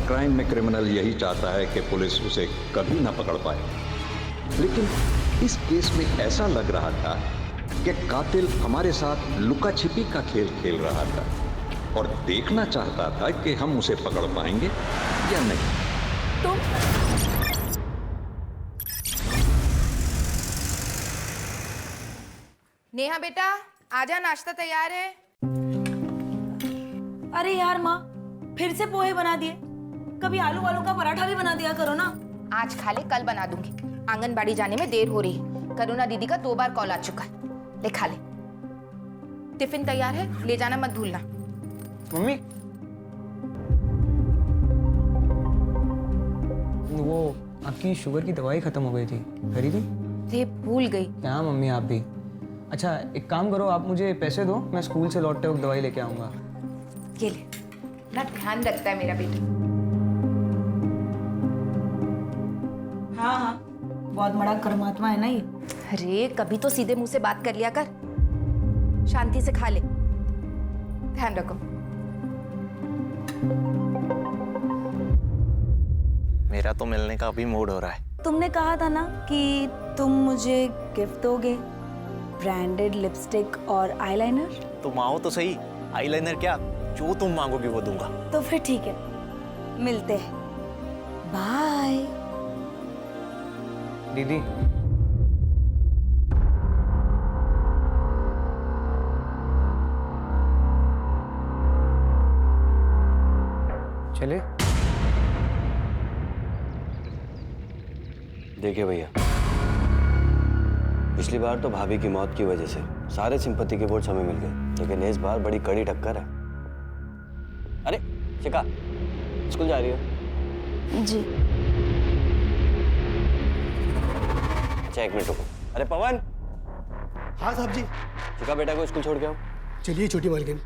Crime में criminal यही चाहता है कि पुलिस उसे कभी ना पकड़ पाए, लेकिन इस केस में ऐसा लग रहा था कि कातिल हमारे साथ लुका छिपी का खेल खेल रहा था और देखना चाहता था कि हम उसे पकड़ पाएंगे या नहीं। तुम नेहा बेटा आजा, नाश्ता तैयार है। अरे यार माँ, फिर से पोहे बना दिए। कभी आलू वालू का पराठा भी बना दिया करो ना। आज खा ले, कल बना दूंगी। आंगनबाड़ी जाने में देर हो रही है। करुणा दीदी का 2 बार कॉल आ चुका है। ले खा ले। टिफिन तैयार है, ले जाना मत भूलना। मम्मी, वो आपकी शुगर की दवाई खत्म हो गई थी, खरीदी? रे भूल गई। क्या मम्मी आप भी। अच्छा एक काम करो, आप मुझे पैसे दो, मैं स्कूल से लौटते वक्त दवाई लेके आऊँगा। ये ले, ना ध्यान रखता है मेरा बेटा। हाँ हाँ, बहुत बड़ा कर्मात्मा है ना ये। अरे कभी तो सीधे मुंह से बात कर लिया कर। शांति से खा ले, ध्यान रखो। मेरा तो मिलने का अभी मूड हो रहा है। तुमने कहा था ना कि तुम मुझे गिफ्ट दोगे, ब्रांडेड लिपस्टिक और आईलाइनर। तुम आओ तो सही, आईलाइनर क्या, जो तुम मांगोगी वो दूंगा। तो फिर ठीक है, मिलते हैं। बाय। दीदी चले। देखिए भैया, पिछली बार तो भाभी की मौत की वजह से सारे सिंपत्ति के वोट्स हमें मिल गए, लेकिन इस बार बड़ी कड़ी टक्कर है। अरे शिखा, स्कूल जा रही हो? जी। अच्छा 1 मिनट रुको। अरे पवन। हाँ साहब जी। शिखा बेटा को स्कूल छोड़ के आओ। चलिए छोटी मालकिन।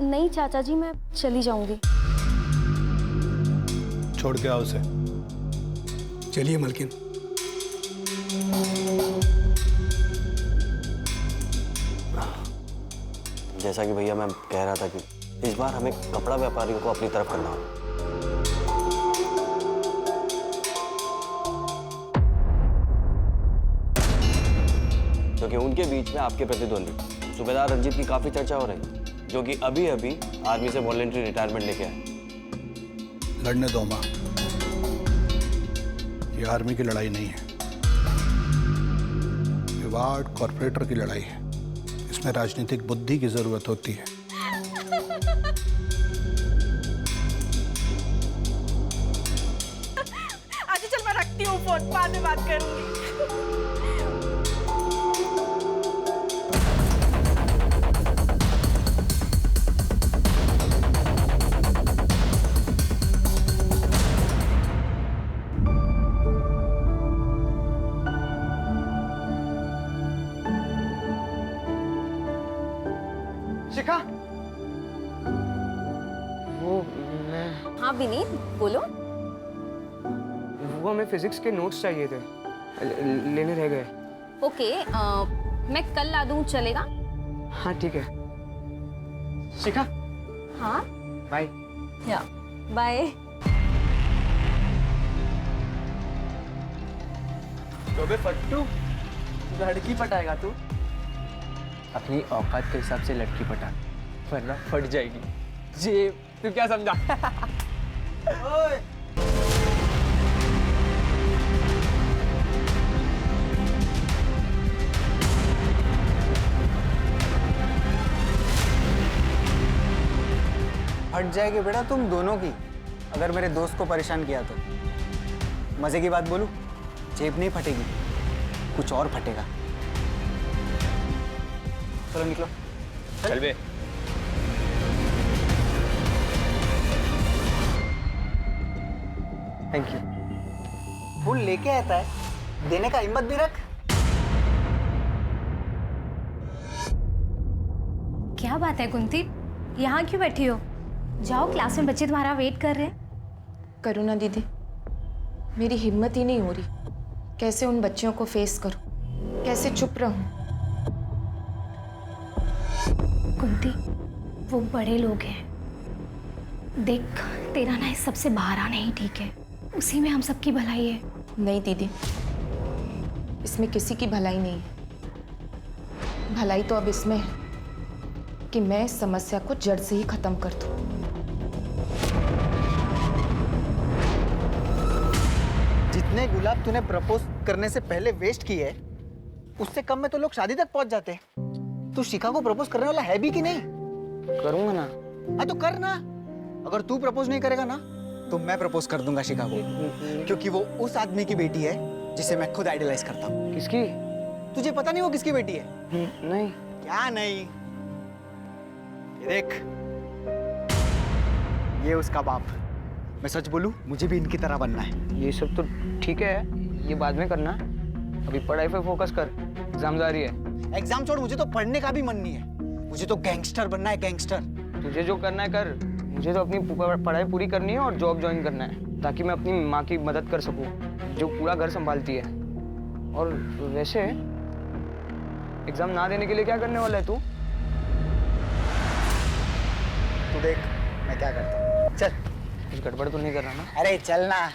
नहीं चाचा जी, मैं चली जाऊंगी। छोड़ के आओ उसे। चलिए मालकिन। जैसा कि भैया मैं कह रहा था कि इस बार हमें कपड़ा व्यापारियों को अपनी तरफ करना होगा। क्योंकि उनके बीच में आपके प्रतिद्वंदी सूबेदार रंजीत की काफी चर्चा हो रही है, जो कि अभी अभी आर्मी से वॉलंटरी रिटायरमेंट लेके आए। लड़ने दो माँ, ये आर्मी की लड़ाई नहीं है, ये वार्ड कॉर्पोरेटर की लड़ाई है। इसमें राजनीतिक बुद्धि की जरूरत होती है। अच्छा चल, मैं रखती हूँ फोन, बाद में बात करूंगी। शिखा, वो मैं हाँ विनीत, बोलो। वो हमें फिजिक्स के नोट्स चाहिए थे, लेने रह गए। ओके, मैं कल ला दूँ, चलेगा? हाँ ठीक है। शिखा हाँ बाय। या बाय। तो बे फट्टू, लड़की पटाएगा तू? अपनी औकात के हिसाब से लड़की पटा, वरना फट जाएगी। जी तू क्या समझा? ओए फट जाएगी बेटा तुम दोनों की, अगर मेरे दोस्त को परेशान किया तो। मजे की बात बोलूं, जेब नहीं फटेगी, कुछ और फटेगा। चलो निकलो। चल बे। Thank you. फूल लेके आता है, देने का हिम्मत भी रख। क्या बात है कुंती, यहाँ क्यों बैठी हो? जाओ, क्लास में बच्चे तुम्हारा वेट कर रहे हैं। करुणा दीदी, मेरी हिम्मत ही नहीं हो रही। कैसे उन बच्चियों को फेस करूं, कैसे चुप रहूं? कुंती, वो बड़े लोग हैं, देख, तेरा ना इस सबसे बाहर आना ही ठीक है। उसी में हम सबकी भलाई है। नहीं दीदी, इसमें किसी की भलाई नहीं है। भलाई तो अब इसमें है कि मैं इस समस्या को जड़ से ही खत्म कर दूं। जितने गुलाब तूने प्रपोज करने से पहले वेस्ट किए है, उससे कम में तो लोग शादी तक पहुंच जाते हैं। तू शिखा को प्रपोज करने वाला है भी कि नहीं? करूंगा ना। हाँ तो कर ना। अगर तू प्रपोज नहीं करेगा ना तो मैं प्रपोज कर दूंगा शिखा को, क्योंकि वो उस आदमी की बेटी है जिसे मैं खुद आइडलाइज करता हूँ। किसकी? तुझे पता नहीं वो किसकी बेटी है? नहीं। क्या नहीं? ये देख, ये उसका बाप। मैं सच बोलूं, मुझे भी इनकी तरह बनना है। ये सब तो ठीक है, ये बाद में करना। अभी पढ़ाई पे फोकस कर, एग्जाम जारी है। एग्जाम छोड़, मुझे तो पढ़ने का भी मन नहीं है। मुझे तो गैंगस्टर बनना है, गैंगस्टर। तुझे जो करना है कर, मुझे तो अपनी पढ़ाई पूरी करनी है और जॉब ज्वाइन करना है, ताकि मैं अपनी माँ की मदद कर सकूं, जो पूरा घर संभालती है। और वैसे एग्जाम ना देने के लिए क्या करने वाला है तू? तू देख मैं क्या करता हूँ। चल। कुछ गड़बड़ तो नहीं कर रहा ना? अरे चल ना।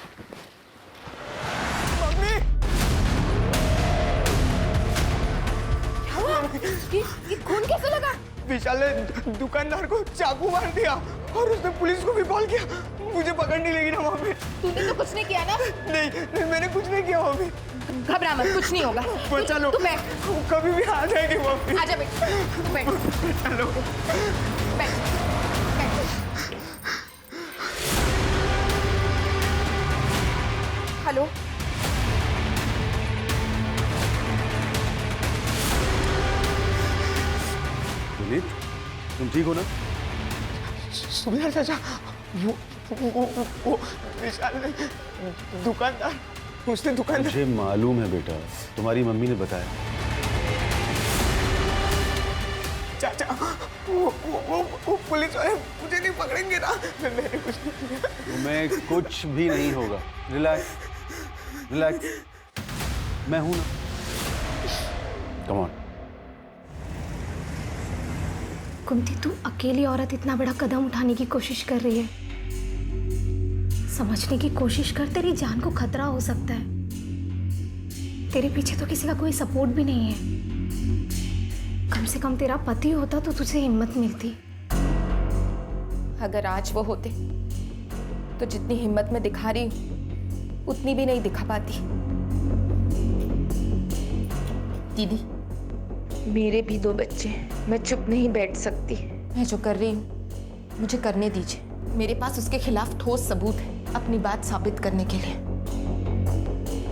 ये खून कैसे लगा? विशाल ने दुकानदार को चाकू मार दिया और उसने पुलिस को भी कॉल किया। मुझे पकड़ नहीं लेगी ना वहाँ पे। तूने तो कुछ नहीं किया ना? नहीं, मैंने कुछ नहीं किया वहाँ पे। घबरा मत, कुछ नहीं होगा। बचा लो। तू बैठ। कभी भी आ जाएगी वहाँ पे। आजा बेट, तू बैठ। बचा लो। बैठ, बैठ। हेलो, विनीत, तुम ठीक हो ना? सुबह चाचा, वो विशाल ने दुकानदार, उसने दुकानदार। मुझे मालूम है बेटा, तुम्हारी मम्मी ने बताया। चाचा, वो पुलिस वाले मुझे नहीं पकड़ेंगे ना? मैंने कुछ नहीं किया। तुम्हें कुछ भी नहीं होगा। रिलैक्स, रिलैक्स, मैं हूं ना। Come on. कुंती, तू अकेली औरत इतना बड़ा कदम उठाने की कोशिश कर रही है। समझने की कोशिश कर, तेरी जान को खतरा हो सकता है। तेरे पीछे तो किसी का कोई सपोर्ट भी नहीं है। कम से कम तेरा पति होता तो तुझे हिम्मत मिलती। अगर आज वो होते तो जितनी हिम्मत मैं दिखा रही हूं उतनी भी नहीं दिखा पाती। दीदी, मेरे भी 2 बच्चे हैं, मैं चुप नहीं बैठ सकती। मैं जो कर रही हूँ मुझे करने दीजिए। मेरे पास उसके खिलाफ ठोस सबूत है अपनी बात साबित करने के लिए।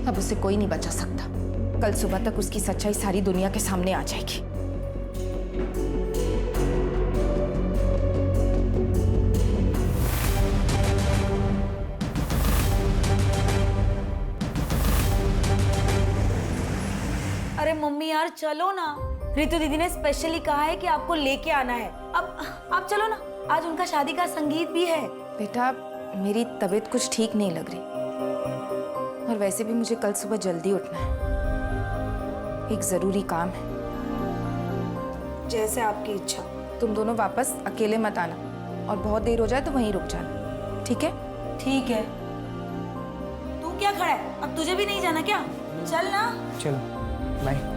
अब उसे कोई नहीं बचा सकता। कल सुबह तक उसकी सच्चाई सारी दुनिया के सामने आ जाएगी। अरे मम्मी यार चलो ना, रितु दीदी ने स्पेशली कहा है कि आपको लेके आना है। अब आप चलो ना, आज उनका शादी का संगीत भी है। बेटा, मेरी तबीयत कुछ ठीक नहीं लग रही और वैसे भी मुझे कल सुबह जल्दी उठना है। एक जरूरी काम है। जैसे आपकी इच्छा। तुम दोनों वापस अकेले मत आना और बहुत देर हो जाए तो वहीं रुक जाना, ठीक है? ठीक है। तू क्या खड़ा है? अब तुझे भी नहीं जाना क्या? चल ना। चलो, bye.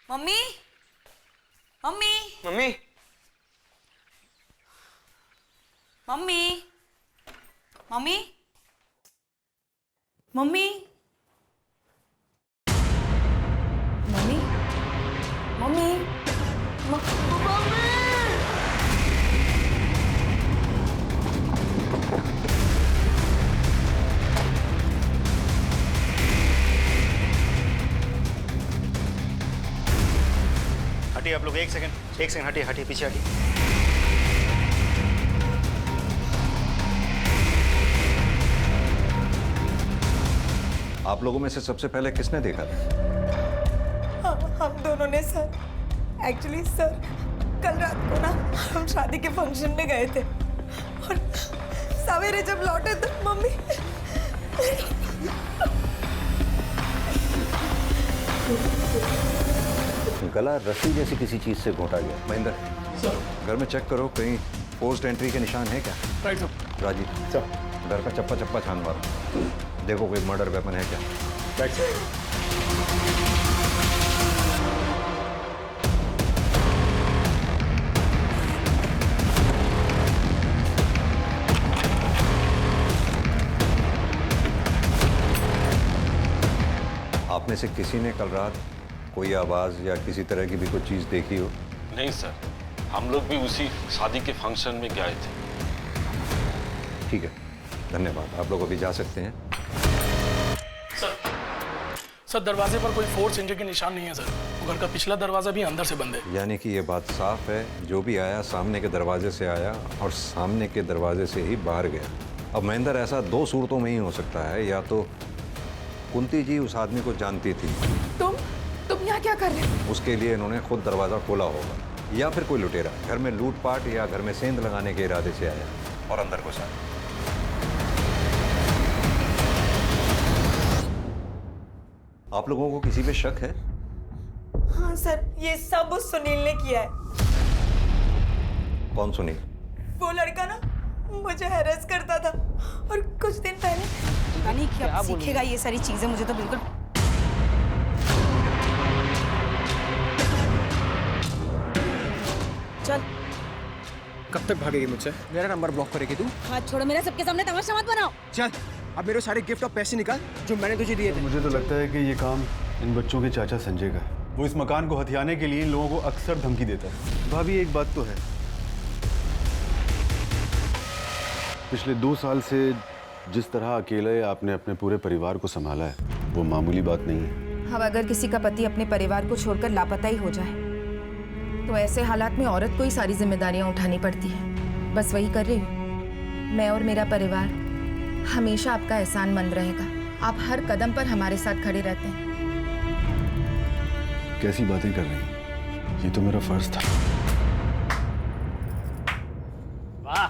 Mummy, mummy, mummy, mummy, mummy, mummy, लोग एक सेकंड हटिए हटिए पीछे हटिए। आप लोगों में से सबसे पहले किसने देखा था? हम दोनों ने सर। एक्चुअली सर, कल रात को ना हम शादी के फंक्शन में गए थे और सवेरे जब लौटे तो मम्मी गला रस्सी जैसी किसी चीज से घोटा गया। महेंद्र सर, घर में चेक करो, कहीं पोस्ट एंट्री के निशान है क्या? Right sir. राजीव सर, घर का चप्पा छान मारो, देखो कोई मर्डर वेपन है क्या। Right sir. आप में से किसी ने कल रात कोई आवाज या किसी तरह की भी कोई चीज देखी हो? नहीं सर, हम लोग भी उसी शादी के फंक्शन में गए थे। ठीक है, धन्यवाद। आप लोग अभी जा सकते हैं। सर, दरवाजे पर कोई फोर्स इंजरी के निशान नहीं है सर। घर का पिछला दरवाजा भी अंदर से बंद है। यानी कि ये बात साफ है, जो भी आया सामने के दरवाजे से आया और सामने के दरवाजे से ही बाहर गया। अब महेंद्र, ऐसा दो सूरतों में ही हो सकता है, या तो कुंती जी उस आदमी को जानती थी, तुम यहाँ क्या कर रहे हो? उसके लिए इन्होंने खुद दरवाजा खोला होगा, या फिर कोई लुटेरा घर में लूटपाट या घर में सेंध लगाने के इरादे से आया और अंदर घुसा। आप लोगों को किसी पे शक है? हाँ सर, ये सब उस सुनील ने किया है। कौन सुनील? वो लड़का ना मुझे हैरेस करता था और कुछ दिन पहले पता नहीं क्या सीखेगा ये सारी चीजें, मुझे तो बिल्कुल। चल। कब तक भागेगी मुझसे? मेरा नंबर ब्लॉक करेगी तू? हाथ छोड़ो मेरा, सबके सामने तमाशा मत बनाओ। चल, अब मेरे सारे गिफ्ट और पैसे निकाल जो मैंने तुझे दिए थे। मुझे तो लगता है कि ये काम इन बच्चों के चाचा संजय का है। वो इस मकान को हथियाने के लिए इन लोगों को अक्सर धमकी देता है। भाभी, एक बात तो है, पिछले 2 साल से जिस तरह अकेले आपने अपने पूरे परिवार को संभाला है, वो मामूली बात नहीं है। अब अगर किसी का पति अपने परिवार को छोड़कर लापता ही हो जाए तो ऐसे हालात में औरत को ही सारी जिम्मेदारियां उठानी पड़ती है। बस वही कर रही हूँ। मैं और मेरा परिवार हमेशा आपका एहसानमंद रहेगा। आप हर कदम पर हमारे साथ खड़े रहते हैं। कैसी बातें कर रही हैं? ये तो मेरा फर्ज था। वाह,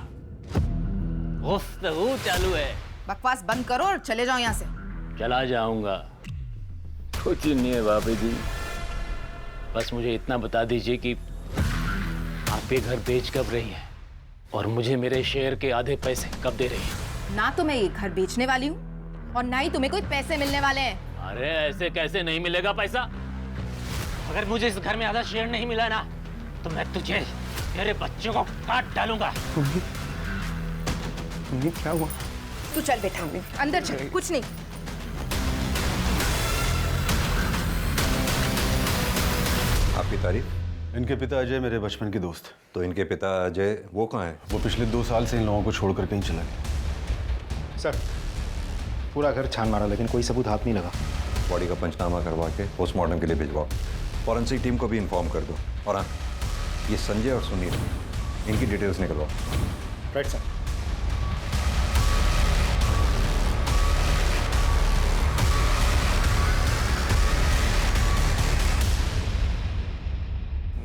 गुफ्तगू चालू है। बकवास बंद करो और चले जाओ यहाँ से। चला जाऊंगा। कुछ नहीं है भाभी जी, बस मुझे इतना बता दीजिए कि आप ये घर बेच कब रही हैं और मुझे मेरे शेयर के आधे पैसे कब दे रही हैं? ना तो मैं ये घर बेचने वाली हूँ और ना ही तुम्हें कोई पैसे मिलने वाले हैं। अरे ऐसे कैसे नहीं मिलेगा पैसा? अगर मुझे इस घर में आधा शेयर नहीं मिला ना तो मैं तुझे, तेरे बच्चों को काट डालूंगा। क्या हुआ? तू चल बेटा, अंदर चल। कुछ नहीं। आपकी तारीफ? इनके पिता अजय मेरे बचपन के दोस्त। तो इनके पिता अजय वो कहाँ है? वो पिछले 2 साल से इन लोगों को छोड़कर कहीं चला गया। सर, पूरा घर छान मारा लेकिन कोई सबूत हाथ नहीं लगा। बॉडी का पंचनामा करवा के पोस्टमार्टम के लिए भिजवाओ। फॉरेंसिक टीम को भी इन्फॉर्म कर दो। और हाँ, ये संजय और सुनील, इनकी डिटेल्स निकलवाओ। Right sir.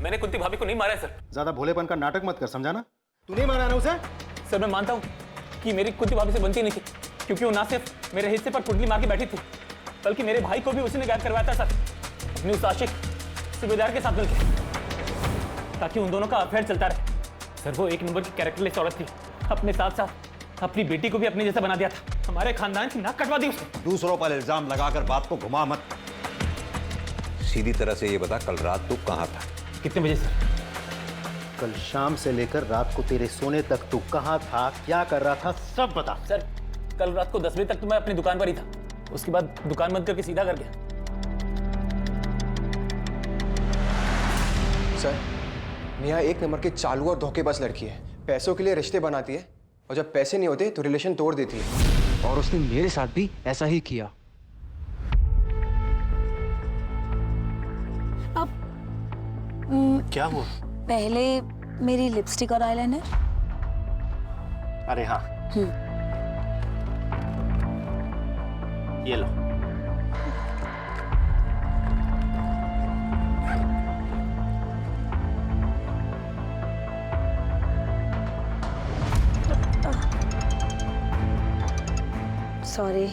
मैंने कुंती भाभी को नहीं मारा है सर। ज्यादा भोलेपन का नाटक मत कर, समझा ना? तू नहीं मारा ना उसे? सर, मैं मानता हूँ कि मेरी कुंती भाभी से बनती नहीं थी, क्योंकि वो ना सिर्फ मेरे हिस्से पर पुटली मार के बैठी थी, बल्कि मेरे भाई को भी उसी ने गायब करवाया था सर, अपनी उस आशिक सूबेदार के साथ मिलकर, ताकि उन दोनों का अफेयर चलता रहे। सर, वो एक नंबर की कैरेक्टरलेस औरत थी। अपने साथ साथ अपनी बेटी को भी अपने जैसा बना दिया था। हमारे खानदान की नाक कटवा दी उसने। दूसरों पर इल्जाम लगाकर बात को घुमा मत। सीधी तरह से ये बता, कल रात तू कहाँ था? कितने बजे सर? कल शाम से लेकर रात को तेरे सोने तक तू कहाँ था, क्या कर रहा था, सब बता। सर, कल रात को 10 बजे तक तो मैं अपनी दुकान पर ही था। उसके बाद दुकान बंद करके सीधा कर गया। सर, नेहा 1 नंबर के चालू और धोखेबाज लड़की है। पैसों के लिए रिश्ते बनाती है और जब पैसे नहीं होते तो रिलेशन तोड़ देती है। और उसने मेरे साथ भी ऐसा ही किया। क्या हुआ? पहले मेरी लिपस्टिक और आईलाइनर। अरे हाँ, ये लो। सॉरी।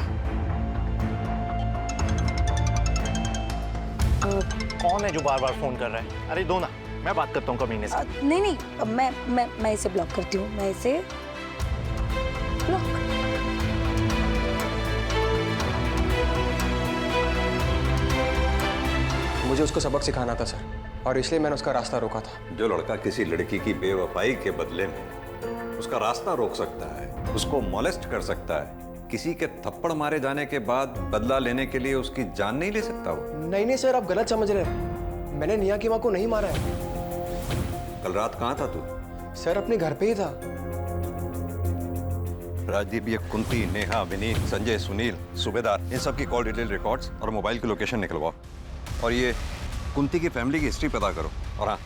कौन है जो बार बार फोन कर रहा है? अरे दो ना, मैं बात करता हूँ कमीने से। नहीं नहीं, मैं इसे ब्लॉक करती हूँ। मैं इसे ब्लॉक। मुझे उसको सबक सिखाना था सर, और इसलिए मैंने उसका रास्ता रोका था। जो लड़का किसी लड़की की बेवफाई के बदले में उसका रास्ता रोक सकता है, उसको मोलेस्ट कर सकता है, किसी के थप्पड़ मारे जाने के बाद बदला लेने के लिए उसकी जान नहीं ले सकता वो? नहीं सर, आप गलत समझ रहे हैं। मैंने नेहा की माँ को नहीं मारा है। कल रात कहाँ था तू? सर अपने घर पे ही था। राजदीप, ये कुंती, नेहा, विनीत, संजय, सुनील, सूबेदार, इन सब की कॉल डिटेल रिकॉर्ड्स और मोबाइल की लोकेशन निकलवाओ। और ये कुंती की फैमिली की हिस्ट्री पता करो। और हाँ,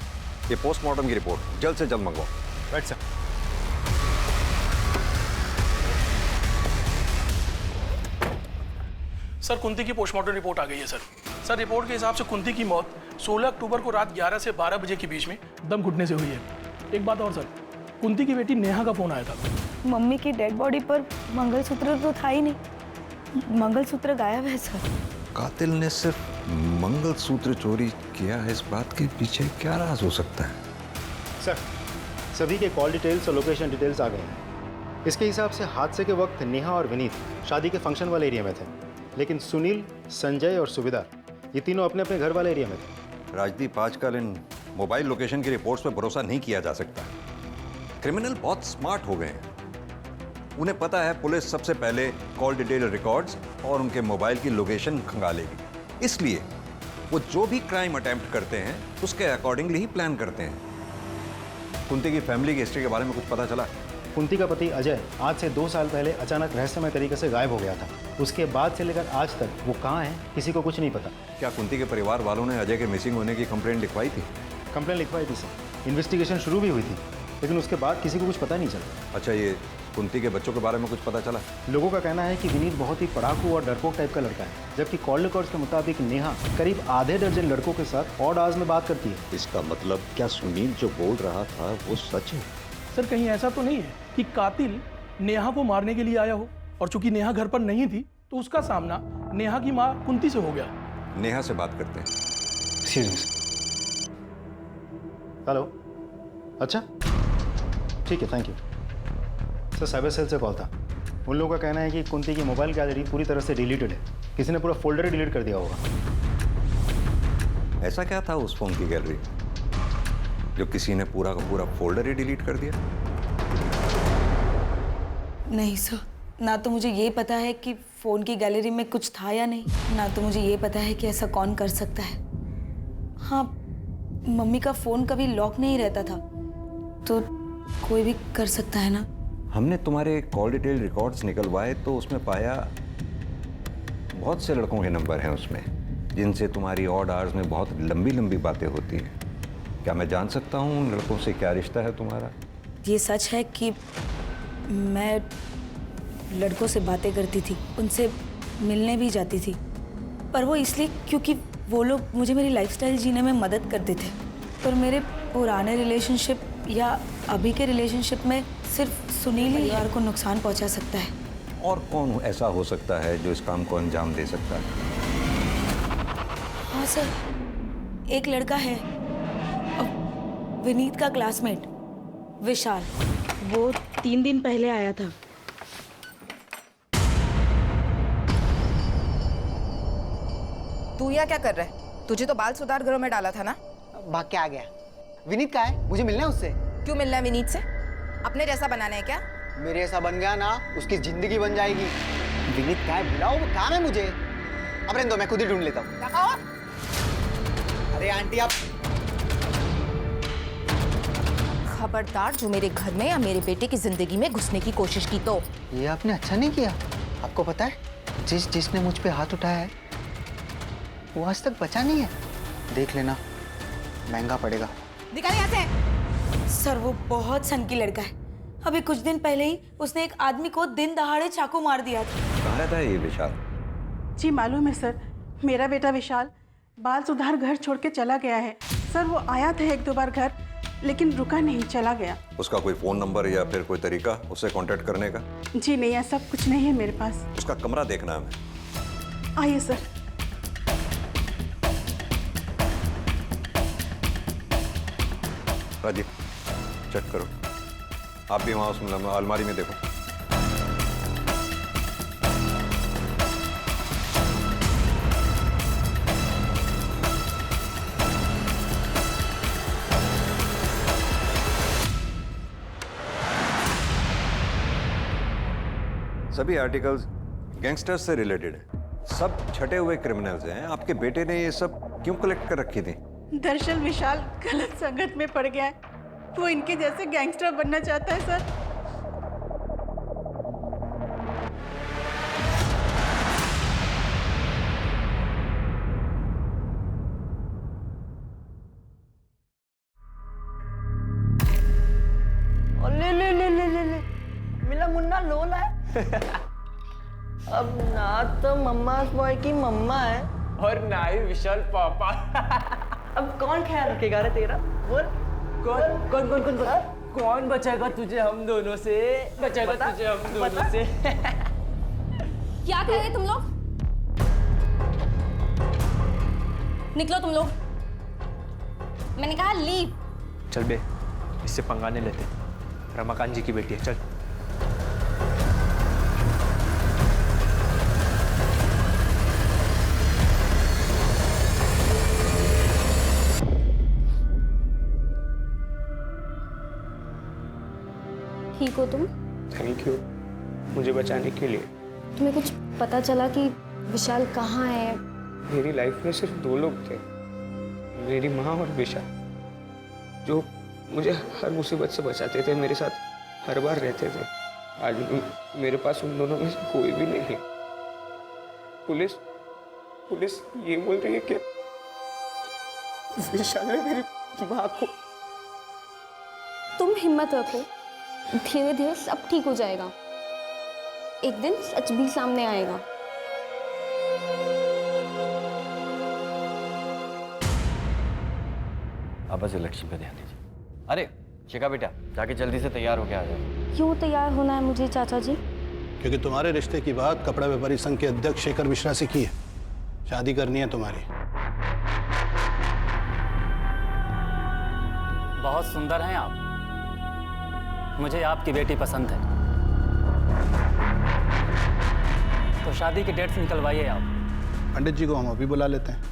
ये पोस्टमार्टम की रिपोर्ट जल्द से जल्द मंगवाओ। Right sir. सर कुंती की पोस्टमार्टम रिपोर्ट आ गई है सर। सर रिपोर्ट के हिसाब से कुंती की मौत 16 अक्टूबर को रात 11 से 12 बजे के बीच में दम घुटने से हुई है। एक बात और सर, कुंती की बेटी नेहा का फोन आया था। मम्मी की डेड बॉडी पर मंगलसूत्र तो था ही नहीं, मंगलसूत्र गायब है सर। कातिल ने सिर्फ मंगलसूत्र चोरी किया है, इस बात के पीछे क्या राज हो सकता है? सर, सभी के कॉल डिटेल्स और लोकेशन डिटेल्स आ गए हैं। इसके हिसाब से हादसे के वक्त नेहा और विनीत शादी के फंक्शन वाले एरिया में थे, लेकिन सुनील, संजय और सूबेदार ये तीनों अपने अपने घर वाले एरिया में थे। राजदीप, आजकल इन मोबाइल लोकेशन की रिपोर्ट्स पर भरोसा नहीं किया जा सकता। क्रिमिनल बहुत स्मार्ट हो गए हैं। उन्हें पता है पुलिस सबसे पहले कॉल डिटेल रिकॉर्ड्स और उनके मोबाइल की लोकेशन खंगालेगी, इसलिए वो जो भी क्राइम अटेम्प्ट करते हैं उसके अकॉर्डिंगली ही प्लान करते हैं। कुंती की फैमिली की हिस्ट्री के बारे में कुछ पता चला? कुंती का पति अजय आज से 2 साल पहले अचानक रहस्यमय तरीके से गायब हो गया था। उसके बाद से लेकर आज तक वो कहाँ है किसी को कुछ नहीं पता। क्या कुंती के परिवार वालों ने अजय के मिसिंग होने की कंप्लेंट लिखवाई थी? कंप्लेंट लिखवाई थी सर, इन्वेस्टिगेशन शुरू भी हुई थी, लेकिन उसके बाद किसी को कुछ पता नहीं चला। अच्छा, ये कुंती के बच्चों के बारे में कुछ पता चला? लोगों का कहना है कि विनीत बहुत ही पढ़ाकू और डरपोक टाइप का लड़का है, जबकि कॉल रिकॉर्ड्स के मुताबिक नेहा करीब आधे दर्जन लड़कों के साथ ऑड आवर्स में बात करती है। इसका मतलब क्या सुनील जो बोल रहा था वो सच है? सर कहीं ऐसा तो नहीं है कि कातिल नेहा को मारने के लिए आया हो, और चूंकि नेहा घर पर नहीं थी तो उसका सामना नेहा की माँ कुंती से हो गया। नेहा से बात करते हैं। हेलो, अच्छा ठीक है, thank you sir. Cyber cell से कॉल था। उन लोगों का कहना है कि कुंती की मोबाइल गैलरी पूरी तरह से डिलीटेड है, किसी ने पूरा फोल्डर ही डिलीट कर दिया होगा। ऐसा क्या था उस फोन की गैलरी जो किसी ने पूरा का पूरा फोल्डर ही डिलीट कर दिया? नहीं सर, ना तो मुझे ये पता है कि फ़ोन की गैलरी में कुछ था या नहीं, ना तो मुझे ये पता है कि ऐसा कौन कर सकता है। हाँ, मम्मी का फ़ोन कभी लॉक नहीं रहता था, तो कोई भी कर सकता है ना। हमने तुम्हारे कॉल डिटेल रिकॉर्ड्स निकलवाए तो उसमें पाया बहुत से लड़कों के नंबर हैं उसमें, जिनसे तुम्हारी ऑड आवर्स में बहुत लंबी लंबी बातें होती हैं। क्या मैं जान सकता हूँ उन लड़कों से क्या रिश्ता है तुम्हारा? ये सच है कि मैं लड़कों से बातें करती थी, उनसे मिलने भी जाती थी, पर वो इसलिए क्योंकि वो लोग मुझे मेरी लाइफस्टाइल जीने में मदद करते थे। पर मेरे पुराने रिलेशनशिप या अभी के रिलेशनशिप में सिर्फ सुनील ही यार को नुकसान पहुंचा सकता है। और कौन ऐसा हो सकता है जो इस काम को अंजाम दे सकता है? हाँ सर, एक लड़का है, विनीत का क्लासमेट विशाल। वो 3 दिन पहले आया था। तू यहाँ क्या कर रहा है? तुझे तो बाल सुधार गृह में डाला था ना? भाग के आ गया। विनीत कहाँ है? मुझे मिलना है उससे। क्यों मिलना है विनीत से? अपने जैसा बनाना है क्या? मेरे जैसा बन गया ना, उसकी जिंदगी बन जाएगी। विनीत कहाँ है? बुलाओ, वो काम है मुझे। अब रहने दो, मैं खुद ही ढूंढ लेता हूँ। अरे आंटी आप खबरदार जो मेरे घर में या मेरे बेटे की जिंदगी में घुसने की कोशिश की तो। ये आपने अच्छा नहीं किया। आपको पता है, जिसने मुझ पे हाथ उठाया है वो आज तक बचा नहीं है। देख लेना, महंगा पड़ेगा। निकाल यहाँ से। सर वो बहुत सन की लड़का है। अभी कुछ दिन पहले ही उसने एक आदमी को दिन दहाड़े चाकू मार दिया था। कहाँ रहता है ये विशाल? जी मालूम है सर, मेरा बेटा विशाल बाल सुधार घर छोड़ के चला गया है। सर वो आया था 1-2 बार घर, लेकिन रुका नहीं, चला गया। उसका कोई फोन नंबर या फिर कोई तरीका उससे कांटेक्ट करने का? जी नहीं, ऐसा कुछ नहीं है मेरे पास। उसका कमरा देखना है हमें। आइए सर। राजीव चेक करो, आप भी वहाँ उस अलमारी में देखो। सभी आर्टिकल्स गैंगस्टर्स से रिलेटेड है, सब छटे हुए क्रिमिनल्स हैं। आपके बेटे ने ये सब क्यों कलेक्ट कर रखी थी? दरअसल विशाल गलत संगत में पड़ गया है, वो इनके जैसे गैंगस्टर बनना चाहता है सर। ले मिला मुन्ना लोला है। अब ना तो मम्मा बॉय की मम्मा है और ना ही विशाल पापा। अब कौन ख्याल रखेगा रे तेरा? बोल कौन कौन कौन कौन कौन कौन बचाएगा तुझे हम दोनों से? बचाएगा तुझे हम दोनों से। क्या कह रहे तुम लोग? निकलो तुम लोग, मैंने कहा लीव। चल बे, इससे पंगा नहीं लेते। रमाकांत जी की बेटी है, चल। ठीक हो तुम? थैंक यू मुझे बचाने के लिए। तुम्हें कुछ पता चला कि विशाल कहाँ है? मेरी लाइफ में सिर्फ 2 लोग थे, मेरी माँ और विशाल, जो मुझे हर मुसीबत से बचाते थे, मेरे साथ हर बार रहते थे। आज मेरे पास उन दोनों में से कोई भी नहीं है। पुलिस ये बोल रही है कि विशाल ने मेरी माँ को। तुम हिम्मत रखो, धीरे धीरे सब ठीक हो जाएगा। एक दिन सच भी सामने आएगा। आप बस इलेक्शन पे ध्यान दीजिए। अरे शिखा बेटा, जाके जल्दी से तैयार होके आ जाओ। क्यों तैयार होना है मुझे चाचा जी? क्योंकि तुम्हारे रिश्ते की बात कपड़ा व्यापारी संघ के अध्यक्ष शेखर मिश्रा से की है। शादी करनी है तुम्हारी। बहुत सुंदर हैं आप, मुझे आपकी बेटी पसंद है। तो शादी की डेट्स निकलवाइए आप। पंडित जी को हम अभी बुला लेते हैं।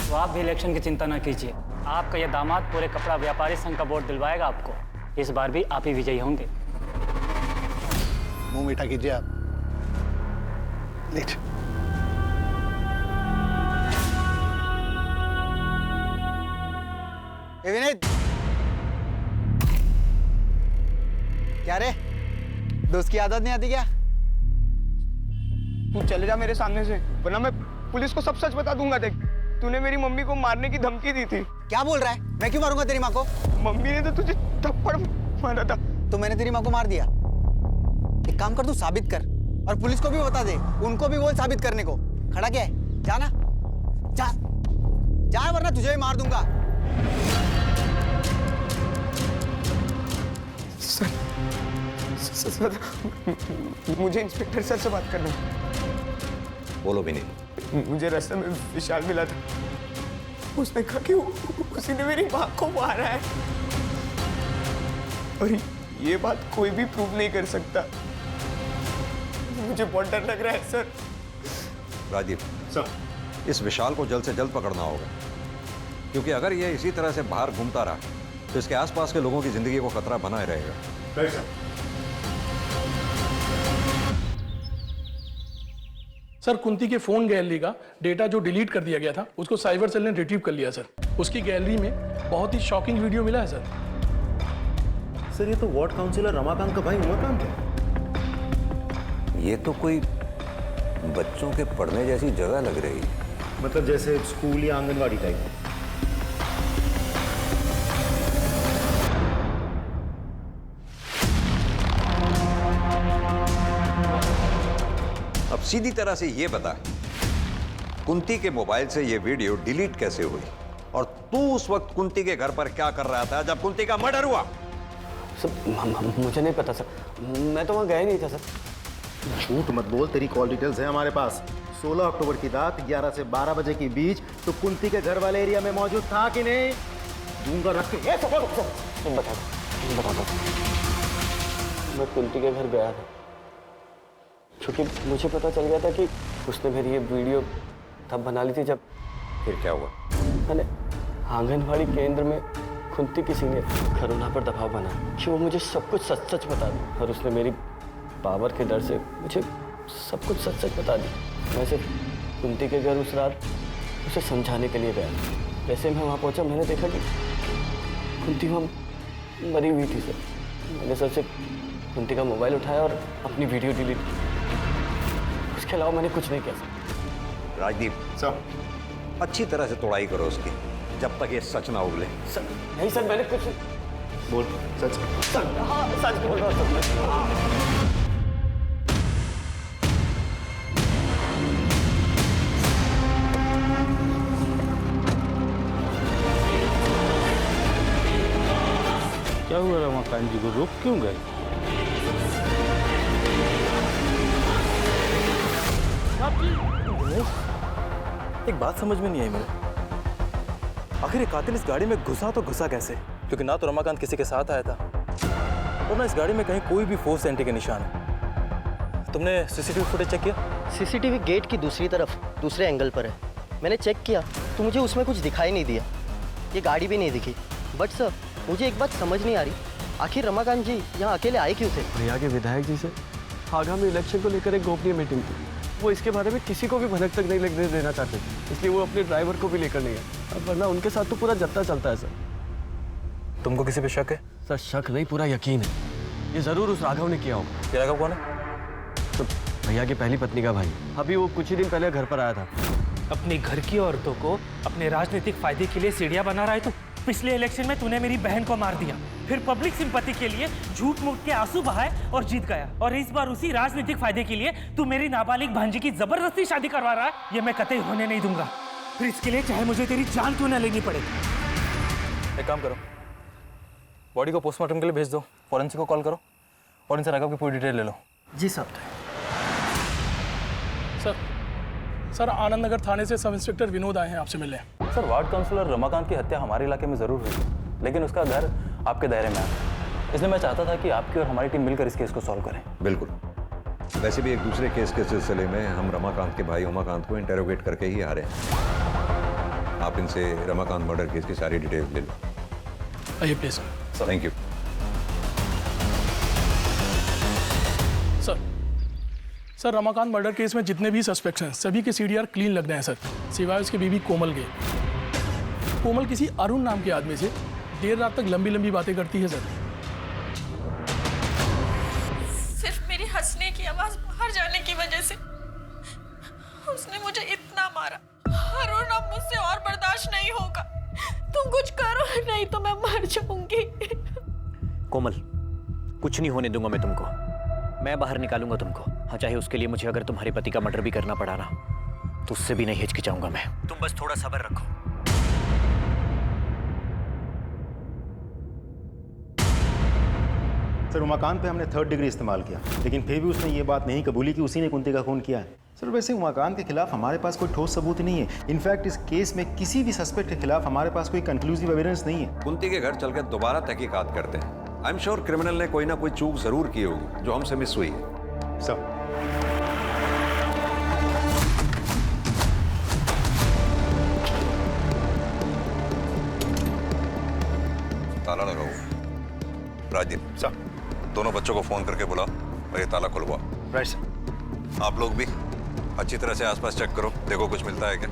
तो आप भी इलेक्शन की चिंता न कीजिए, आपका यह दामाद पूरे कपड़ा व्यापारी संघ का वोट दिलवाएगा आपको। इस बार भी आप ही विजयी होंगे। मुंह मीठा कीजिए आप। लीजिए। विनीत, क्या रे, दोस्त की आदत नहीं आती क्या? तू चले जा मेरे सामने से, वरना मैं पुलिस को सब सच बता दूंगा। देख, तूने मेरी मम्मी को मारने की धमकी दी थी। क्या बोल रहा है? मैं क्यों मारूंगा तेरी माँ को? मम्मी ने तो तुझे थप्पड़ मारा था। तो मैंने तेरी माँ को मार दिया? एक काम कर, तू साबित कर और पुलिस को भी बता दे, उनको भी बोल साबित करने को। खड़ा क्या है? जाना, जा वरना तुझे ही मार दूंगा। सर, मुझे इंस्पेक्टर सर से बात करना है। बोलो विनीत। मुझे रास्ते में विशाल मिला था, उसने कहा कि उसी ने मेरी माँ को मारा है, और ये बात कोई भी प्रूव नहीं कर सकता। मुझे बहुत डर लग रहा है सर। राजीव सर, इस विशाल को जल्द से जल्द पकड़ना होगा, क्योंकि अगर ये इसी तरह से बाहर घूमता रहा तो इसके आसपास के लोगों की जिंदगी को खतरा बना ही रहेगा। सर, कुंती के फोन गैलरी का डेटा जो डिलीट कर दिया गया था, उसको साइबर सेल ने रिट्रीव कर लिया सर। उसकी गैलरी में बहुत ही शॉकिंग वीडियो मिला है सर। सर, ये तो वार्ड काउंसिलर रमाकांत का भाई उमाकांत है। ये तो कोई बच्चों के पढ़ने जैसी जगह लग रही है। मतलब जैसे स्कूल या आंगनवाड़ी टाइप। सीधी तरह से ये बता, कुंती के मोबाइल से ये वीडियो डिलीट कैसे हुई? और तू उस वक्त कुंती के घर पर क्या कर रहा था जब कुंती का मर्डर हुआ? सर मुझे नहीं पता सर, मैं तो वहाँ गया ही नहीं था सर। झूठ मत बोल, तेरी कॉल डिटेल्स है हमारे पास। 16 अक्टूबर की रात 11 से 12 बजे के बीच तो कुंती के घर वाले एरिया में मौजूद था कि नहीं? दूंगा रख के बता मैं कुंती के घर गया था क्योंकि मुझे पता चल गया था कि उसने मेरी ये वीडियो तब बना ली थी जब। फिर क्या हुआ? मैंने आंगनवाड़ी केंद्र में कुंती किसी ने करुणा पर दबाव बनाया कि वो मुझे सब कुछ सच सच बता दी, और उसने मेरी पावर के डर से मुझे सब कुछ सच सच बता दी। मैं सिर्फ कुंती के घर उस रात उसे समझाने के लिए गया। जैसे मैं वहाँ पहुँचा मैंने देखा कि कुंती वहाँ मरी हुई थी सर। मैंने सर से कुंती का मोबाइल उठाया और अपनी वीडियो डिलीट की। उसके अलावा मैंने कुछ नहीं किया सर। राजदीप सर, अच्छी तरह से तोड़ाई करो उसकी जब तक ये सच ना उगले। सर नहीं सर, मैंने कुछ बोल सच। सर हाँ सच बोल रहा हूँ। क्या हुआ रमाकांत जी को, रुक क्यों गए? एक बात समझ में नहीं आई मेरे, आखिर ये कातिल इस गाड़ी में घुसा तो घुसा कैसे? क्योंकि ना तो रमाकांत किसी के साथ आया था और ना इस गाड़ी में कहीं कोई भी फोर्स एंट्री के निशान है। तुमने सीसीटीवी फुटेज चेक किया? सीसीटीवी गेट की दूसरी तरफ दूसरे एंगल पर है। मैंने चेक किया तो मुझे उसमें कुछ दिखाई नहीं दिया, ये गाड़ी भी नहीं दिखी। बट सर मुझे एक बात समझ नहीं आ रही, आखिर रमाकांत जी यहाँ अकेले आए क्यों थे? भैया के विधायक जी से आगामी इलेक्शन को लेकर एक गोपनीय मीटिंग थी। वो इसके बारे में किसी को भी भनक तक नहीं लगने देना चाहते थे, इसलिए वो अपने ड्राइवर को भी लेकर नहीं आए। अब वरना उनके साथ तो पूरा जत्था चलता है सर। तुमको किसी पे शक है? सर शक नहीं, पूरा यकीन है। ये जरूर उस राघव ने किया होगा। ये राघव कौन है? तो भैया की पहली पत्नी का भाई, अभी वो कुछ ही दिन पहले घर पर आया था। अपने घर की औरतों को अपने राजनीतिक फायदे के लिए सीढ़ियां बना रहा है। तो पिछले इलेक्शन में तूने मेरी बहन को मार दिया, फिर पब्लिक सिंपैथी के लिए झूठ मूठ के आंसू बहाए और जीत गया, और इस बार उसी राजनीतिक फायदे के लिए तू मेरी नाबालिग भांजी की जबरदस्ती शादी करवा रहा है। ये मैं कतई होने नहीं दूंगा, फिर इसके लिए चाहे मुझे तेरी जान क्यों न लेनी पड़े। एक काम करो, बॉडी को पोस्टमार्टम के लिए भेज दो, फॉरेंसिक को कॉल करो और इनसे राघव की पूरी डिटेल ले लो। जी साहब। सर आनंद नगर थाने से सब इंस्पेक्टर विनोद आए हैं आपसे मिलने। सर वार्ड काउंसलर रमाकांत की हत्या हमारे इलाके में जरूर हुई, लेकिन उसका घर आपके दायरे में आता, इसलिए मैं चाहता था कि आपकी और हमारी टीम मिलकर इस केस को सॉल्व करें। बिल्कुल, वैसे भी एक दूसरे केस के सिलसिले में हम रमाकांत के भाई उमाकांत को इंटेरोगेट करके ही आ रहे हैं। आप इनसे रमाकांत मर्डर केस की सारी डिटेल ले लो। आइए please. Thank you sir. Ramakant murder case में जितने भी सस्पेक्ट्स हैं सभी के सीडीआर क्लीन लग रहे हैं सर, सिवाय उसकी बीवी कोमल के। कोमल किसी अरुण नाम के आदमी से देर रात तक लंबी लंबी बातें करती है सर। सिर्फ मेरी हंसने की आवाज बाहर जाने की वजह से उसने मुझे इतना मारा। अरुण अब मुझसे और बर्दाश्त नहीं होगा, तुम कुछ करो नहीं तो मैं मर जाऊंगी। कोमल, कुछ नहीं होने दूंगा मैं तुमको, मैं बाहर निकालूंगा तुमको। हाँ, चाहे उसके लिए मुझे अगर तुम्हारे पति का मर्डर भी करना पड़ा ना, तो उससे भी नहीं हिचकिचाऊंगा मैं। तुम बस थोड़ा सब्र रखो। सर उमाकांत पे हमने 3rd डिग्री इस्तेमाल किया, लेकिन फिर भी उसने ये बात नहीं कबूली कि उसी ने कुंती का खून किया है। सर वैसे उमाकांत के खिलाफ हमारे पास कोई ठोस सबूत नहीं है। इनफैक्ट इस केस में किसी भी सस्पेक्ट के खिलाफ हमारे पास कोई कंक्लूसिव एविडेंस नहीं है। कुंती के घर चलकर दोबारा तहकीकात करते हैं। आई एम श्योर क्रिमिनल ने कोई ना कोई चूक जरूर की होगी जो हमसे मिस हुई है। सर ताला लगाओ। राजीव सर, दोनों बच्चों को फोन करके बुलाओ और ये ताला खुलवाओ। Right sir. आप लोग भी अच्छी तरह से आसपास चेक करो, देखो कुछ मिलता है क्या।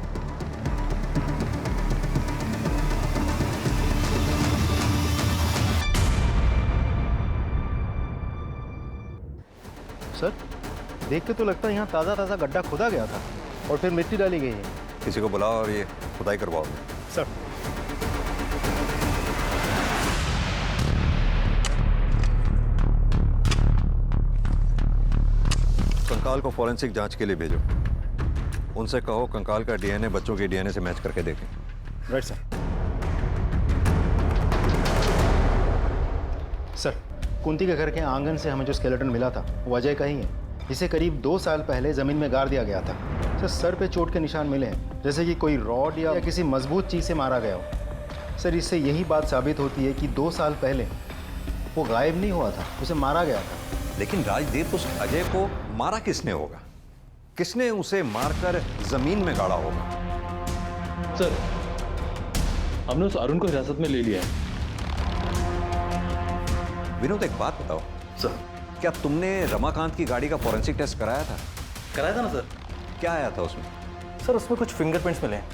सर देख के तो लगता है यहाँ ताज़ा ताज़ा गड्ढा खोदा गया था और फिर मिट्टी डाली गई है। किसी को बुलाओ और ये खुदाई करवाओ। सर सुन, कंकाल को फॉरेंसिक जांच के लिए भेजो। उनसे कहो कंकाल का डीएनए बच्चों के डीएनए से मैच करके देखें। Right sir. सर, कुंती के घर के आंगन से हमें जो स्केलेटन मिला था वो अजय का ही है। इसे करीब 2 साल पहले ज़मीन में गाड़ दिया गया था। सर पे चोट के निशान मिले हैं, जैसे कि कोई रॉड या किसी मजबूत चीज़ से मारा गया हो। सर, इससे यही बात साबित होती है कि 2 साल पहले वो गायब नहीं हुआ था, उसे मारा गया था। लेकिन राजदीप, उस अजय को मारा किसने होगा? किसने उसे मारकर जमीन में गाड़ा होगा? सर, हमने उस अरुण को हिरासत में ले लिया है। विनोद, एक बात बताओ सर, क्या तुमने रमाकांत की गाड़ी का फॉरेंसिक टेस्ट कराया था? कराया था ना सर। क्या आया था उसमें? सर, उसमें कुछ फिंगरप्रिंट्स मिले हैं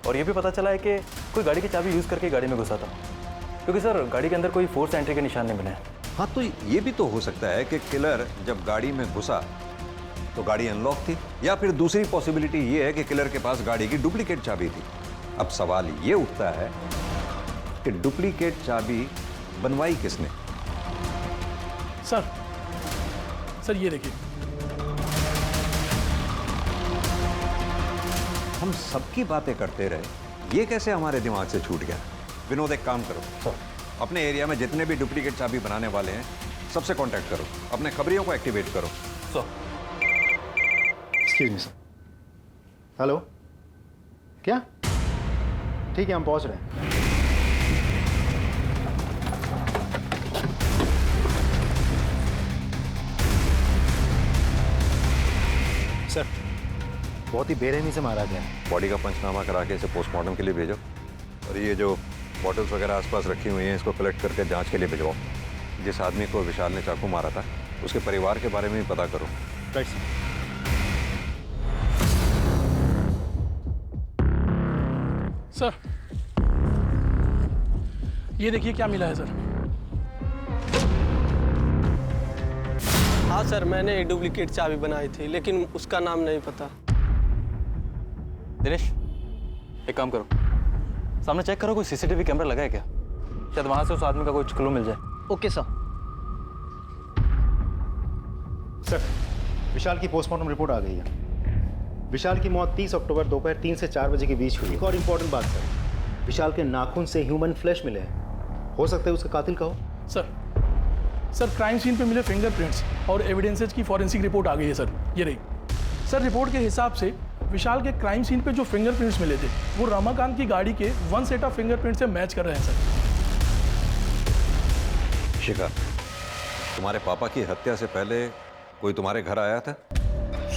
और ये भी पता चला है कि कोई गाड़ी की चाबी यूज़ करके गाड़ी में घुसा था, क्योंकि सर गाड़ी के अंदर कोई फोर्स एंट्री के निशान नहीं मिले हैं। हाँ, तो ये भी तो हो सकता है कि किलर जब गाड़ी में घुसा तो गाड़ी अनलॉक थी, या फिर दूसरी पॉसिबिलिटी ये है कि किलर के पास गाड़ी की डुप्लीकेट चाबी थी। अब सवाल ये उठता है कि डुप्लीकेट चाबी बनवाई किसने? सर ये देखिए, हम सबकी बातें करते रहे, ये कैसे हमारे दिमाग से छूट गया? विनोद, एक काम करो, अपने एरिया में जितने भी डुप्लीकेट चाबी बनाने वाले हैं सबसे कांटेक्ट करो, अपने खबरियों को एक्टिवेट करो। Excuse me sir. हेलो, क्या? ठीक है, हम पहुंच रहे हैं। सर, बहुत ही बेरहमी से मारा गया। बॉडी का पंचनामा करा के इसे पोस्टमार्टम के लिए भेजो, और ये जो बॉटल्स वगैरह आसपास रखी हुई हैं इसको कलेक्ट करके जांच के लिए भिजवाओ। जिस आदमी को विशाल ने चाकू मारा था उसके परिवार के बारे में भी पता करो। Right sir. सर, ये देखिए क्या मिला है सर। हाँ सर, मैंने एक डुप्लीकेट चाबी बनाई थी, लेकिन उसका नाम नहीं पता। दिनेश, एक काम करो, सामने चेक करो कोई सीसीटीवी कैमरा लगा है क्या? शायद वहां से उस आदमी का कोई क्लू मिल जाए। Okay sir. सर, विशाल की पोस्टमार्टम रिपोर्ट आ गई है। विशाल की मौत 30 अक्टूबर दोपहर 3 से 4 बजे के बीच हुई। एक और इम्पोर्टेंट बात सर, विशाल के नाखून से ह्यूमन फ्लैश मिले हैं। हो सकता है उसका कातिल का हो। सर क्राइम सीन पे मिले फिंगरप्रिंट्स और एविडेंसेज की फॉरेंसिक रिपोर्ट आ गई है सर, ये रही। सर, रिपोर्ट के हिसाब से विशाल के क्राइम सीन पे जो फिंगरप्रिंट्स मिले थे वो रमाकांत की गाड़ी के 1 सेट ऑफ फिंगरप्रिंट से मैच कर रहे हैं सर। शिखा, तुम्हारे पापा की हत्या से पहले कोई तुम्हारे घर आया था?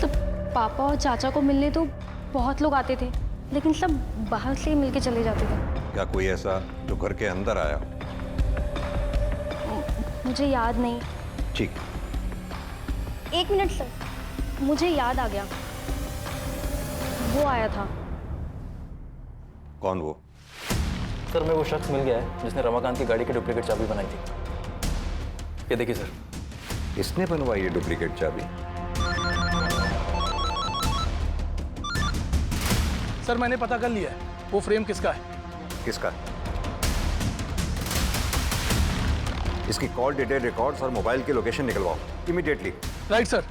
सब पापा और चाचा को मिलने तो बहुत लोग आते थे, लेकिन सब बाहर से ही मिलके चले जाते थे। क्या कोई ऐसा जो घर के अंदर आया? मुझे याद नहीं। ठीक। 1 मिनट सर, मुझे याद आ गया, वो आया था। कौन वो? सर, मैं वो शख्स मिल गया है जिसने रमाकांत की गाड़ी की डुप्लीकेट चाबी बनाई थी। ये देखिए सर। इसने बनवाई है डुप्लीकेट चाबी? सर, मैंने पता कर लिया है वो फ्रेम किसका है। किसका? इसकी कॉल डिटेल रिकॉर्ड्स और मोबाइल की लोकेशन निकलवाओ इमीडिएटली। Right sir.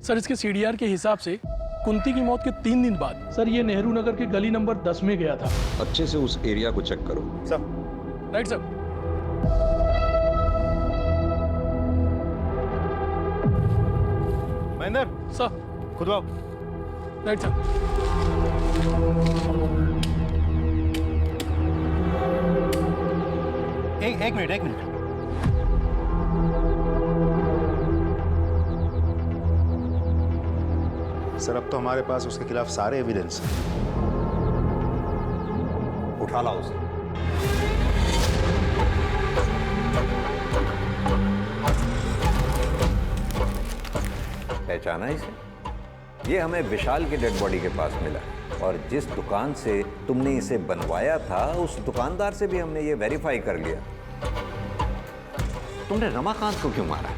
सर, इसके सीडीआर के हिसाब से कुंती की मौत के 3 दिन बाद सर ये नेहरू नगर के गली नंबर 10 में गया था। अच्छे से उस एरिया को चेक करो। Sir. Right sir. Mahendra sir, खुद आओ। Right sir. एक मिनट। सर, अब तो हमारे पास उसके खिलाफ सारे एविडेंस हैं। उठा लाओ उसे। पहचाना इसे? ये हमें विशाल की डेड बॉडी के पास मिला, और जिस दुकान से तुमने इसे बनवाया था उस दुकानदार से भी हमने ये वेरीफाई कर लिया। तुमने रमाकांत को क्यों मारा?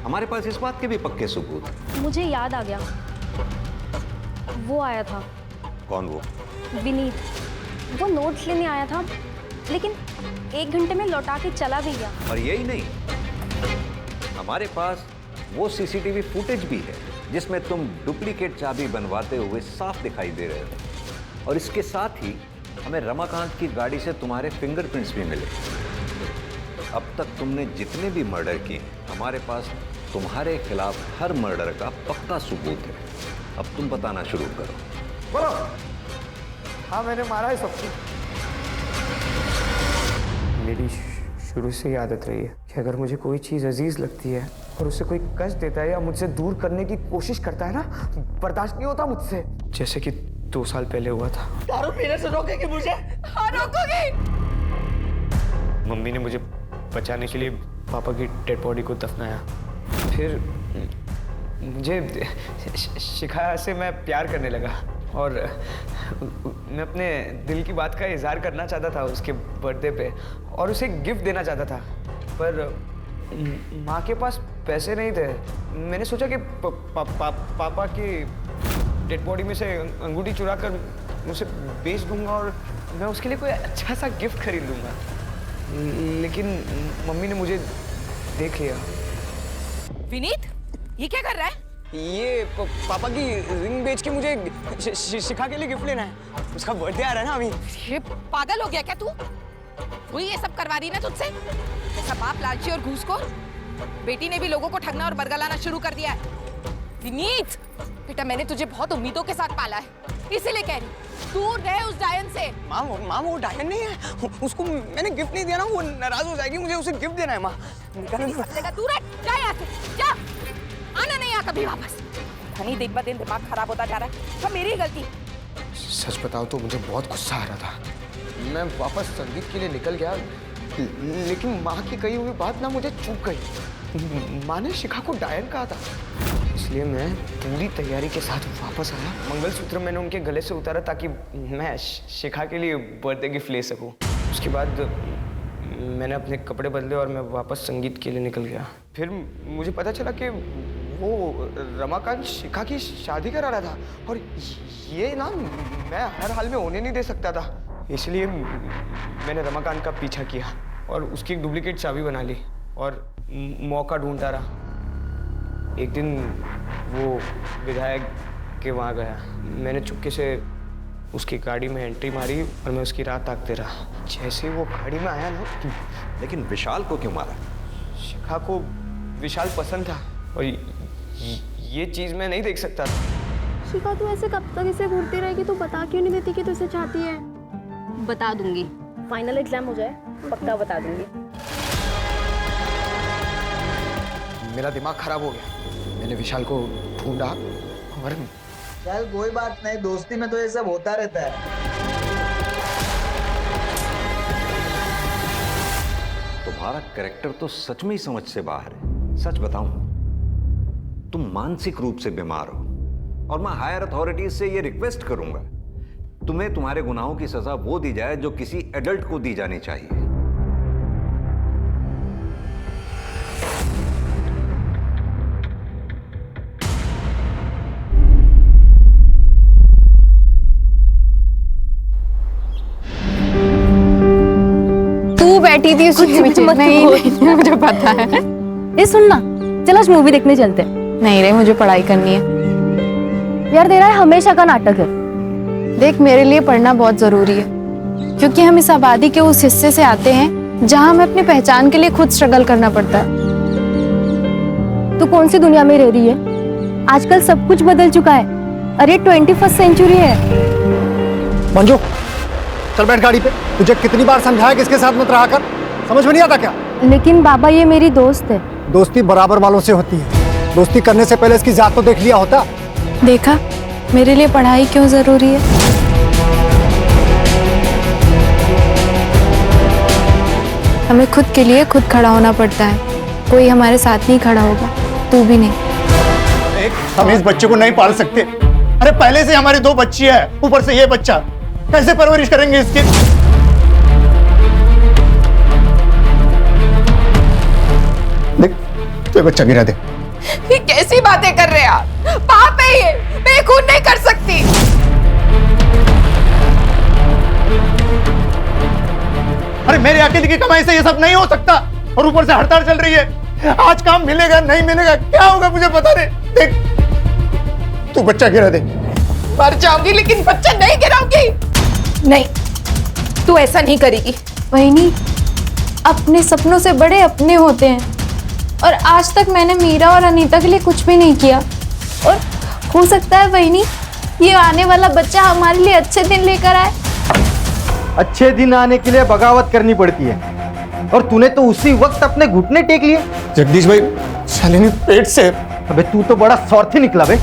हमारे पास इस बात के भी पक्के सबूत। मुझे याद आ गया, वो आया था। कौन वो? विनीत। वो नोट्स लेने आया था, लेकिन 1 घंटे में लौटा के चला भी गया। और यही नहीं, हमारे पास वो सीसीटीवी फुटेज भी है जिसमें तुम डुप्लीकेट चाबी बनवाते हुए साफ दिखाई दे रहे हो। और इसके साथ ही हमें रमाकांत की गाड़ी से तुम्हारे फिंगरप्रिंट्स भी मिले। अब तक तुमने जितने भी मर्डर किए, हमारे पास तुम्हारे खिलाफ हर मर्डर का पक्का सबूत है। अब तुम बताना शुरू करो। बोलो। हाँ, मैंने मारा है सबको। मेरी शुरू से ही आदत रही है कि अगर मुझे कोई चीज़ अजीज लगती है और उसे कोई कष्ट देता है या मुझसे दूर करने की कोशिश करता है ना, बर्दाश्त नहीं होता मुझसे। जैसे कि 2 साल पहले हुआ था। दारू पीने से रोकेगी मुझे? हाँ, रोकोगी। मम्मी ने मुझे बचाने के लिए पापा की डेड बॉडी को दफनाया। फिर मुझे शिखा से मैं प्यार करने लगा और मैं अपने दिल की बात का इजहार करना चाहता था उसके बर्थडे पे और उसे गिफ्ट देना चाहता था, पर माँ के पास पैसे नहीं थे। मैंने सोचा कि पापा की डेड बॉडी में से अंगूठी चुरा कर उसे बेच दूंगा और मैं उसके लिए कोई अच्छा सा गिफ्ट खरीद लूँगा। लेकिन मम्मी ने मुझे देख लिया। विनीत, ये क्या कर रहा है? ये पापा की रिंग बेच के मुझे शिखा के लिए गिफ्ट लेना है। उसका बर्थडे आ रहा है ना अभी। ये पागल हो गया क्या तू? वही ये सब करवा रही ना तुझसे? ऐसा बाप लालची और घूसखोर। बेटी ने भी लोगों को ठगना और बरगा लाना शुरू कर दिया है। विनीत, बेटा मैंने तुझे बहुत उम्मीदों के साथ पाला है, इसीलिए कह रही दूर रहे उस डायन से। माँ वो डायन नहीं है, उसको मैंने गिफ्ट नहीं दिया ना, वो नाराज हो जाएगी। मुझे उसे गिफ्ट देना है माँ। दूर है, जा यहाँ से, जा। आना नहीं यहाँ कभी वापस। धनी दिन ब दिन दिमाग खराब होता जा रहा है। सब मेरी गलती। सच बताओ तो मुझे बहुत गुस्सा आ रहा था। मैं वापस संगीत के लिए निकल गया, लेकिन माँ की कही हुई बात ना मुझे चूक गई। माँ ने शिखा को डायन कहा था, इसलिए मैं पूरी तैयारी के साथ वापस आया। मंगलसूत्र मैंने उनके गले से उतारा ताकि मैं शिखा के लिए बर्थडे गिफ्ट ले सकूं। उसके बाद मैंने अपने कपड़े बदले और मैं वापस संगीत के लिए निकल गया। फिर मुझे पता चला कि वो रमाकांत शिखा की शादी करा रहा था और ये ना मैं हर हाल में होने नहीं दे सकता था। इसलिए मैंने रमाकांत का पीछा किया और उसकी एक डुप्लीकेट चाबी बना ली और मौका ढूंढता रहा। एक दिन वो विधायक के वहाँ गया। मैंने चुपके से उसकी गाड़ी में एंट्री मारी और मैं उसकी राह ताकते रहा। जैसे वो गाड़ी में आया ना। लेकिन विशाल को क्यों मारा? शिखा को विशाल पसंद था और ये चीज़ मैं नहीं देख सकता था। शिखा, तू ऐसे कब तक इसे घूरती रहेगी? तू बता क्यों नहीं देती कि तू इसे चाहती है? बता दूंगी, फाइनल एग्जाम हो जाए पक्का बता दूंगी। मेरा दिमाग खराब हो गया। मैंने विशाल को ढूंढा और चल कोई बात नहीं, दोस्ती में तो ये सब होता रहता है। तुम्हारा कैरेक्टर तो सच में ही समझ से बाहर है। सच बताऊं, तुम मानसिक रूप से बीमार हो और मैं हायर अथॉरिटीज से ये रिक्वेस्ट करूंगा, तुम्हें तुम्हारे गुनाहों की सजा वो दी जाए जो किसी एडल्ट को दी जानी चाहिए। तू बैठी थी उसके पीछे। नहीं, मुझे पता है। ये सुनना, चलो आज मूवी देखने चलते हैं। नहीं रे, मुझे पढ़ाई करनी है। यार तेरा हमेशा का नाटक है। देख, मेरे लिए पढ़ना बहुत जरूरी है, क्योंकि हम इस आबादी के उस हिस्से से आते हैं जहां हमें अपनी पहचान के लिए खुद स्ट्रगल करना पड़ता है। तू कौन सी दुनिया में रह रही है? आजकल सब कुछ बदल चुका है। अरे 21st सेंचुरी है। मंजू, चल बैठ गाड़ी पे। तुझे कितनी बार समझाया कि इसके साथ मत रहा कर, समझ में नहीं आता क्या? लेकिन बाबा, ये मेरी दोस्त है। दोस्ती बराबर वालों से होती है। दोस्ती करने से पहले इसकी जात तो देख लिया होता। देखा मेरे लिए पढ़ाई क्यों जरूरी है। हमें खुद के लिए खुद खड़ा होना पड़ता है। कोई हमारे साथ नहीं खड़ा होगा, तू भी नहीं। हम इस बच्चे को नहीं पाल सकते। अरे पहले से हमारी 2 बच्ची है, ऊपर से ये बच्चा, कैसे परवरिश करेंगे इसकी? देख, तो बच्चा गिरा दे। ये कैसी बातें कर रहे हैं आप? पाप है ये, मैं खून नहीं कर सकती। अरे मेरे अकेले की कमाई से ये सब नहीं हो सकता, और ऊपर से हड़ताल चल रही है। आज काम मिलेगा नहीं मिलेगा क्या होगा मुझे पता नहीं। देख तू बच्चा गिरा दे। मर जाऊंगी लेकिन बच्चा नहीं गिराऊंगी। नहीं, तू ऐसा नहीं करेगी। वहीनी, अपने सपनों से बड़े अपने होते हैं, और आज तक मैंने मीरा और अनीता के लिए कुछ भी नहीं किया। और हो सकता है वहीनी ये आने वाला बच्चा हमारे लिए अच्छे दिन लेकर आए। अच्छे दिन आने के लिए बगावत करनी पड़ती है, और तूने तो उसी वक्त अपने घुटने टेक लिए। जगदीश भाई, शालिनी पेट से। अबे तू तो बड़ा स्वार्थी निकला बे।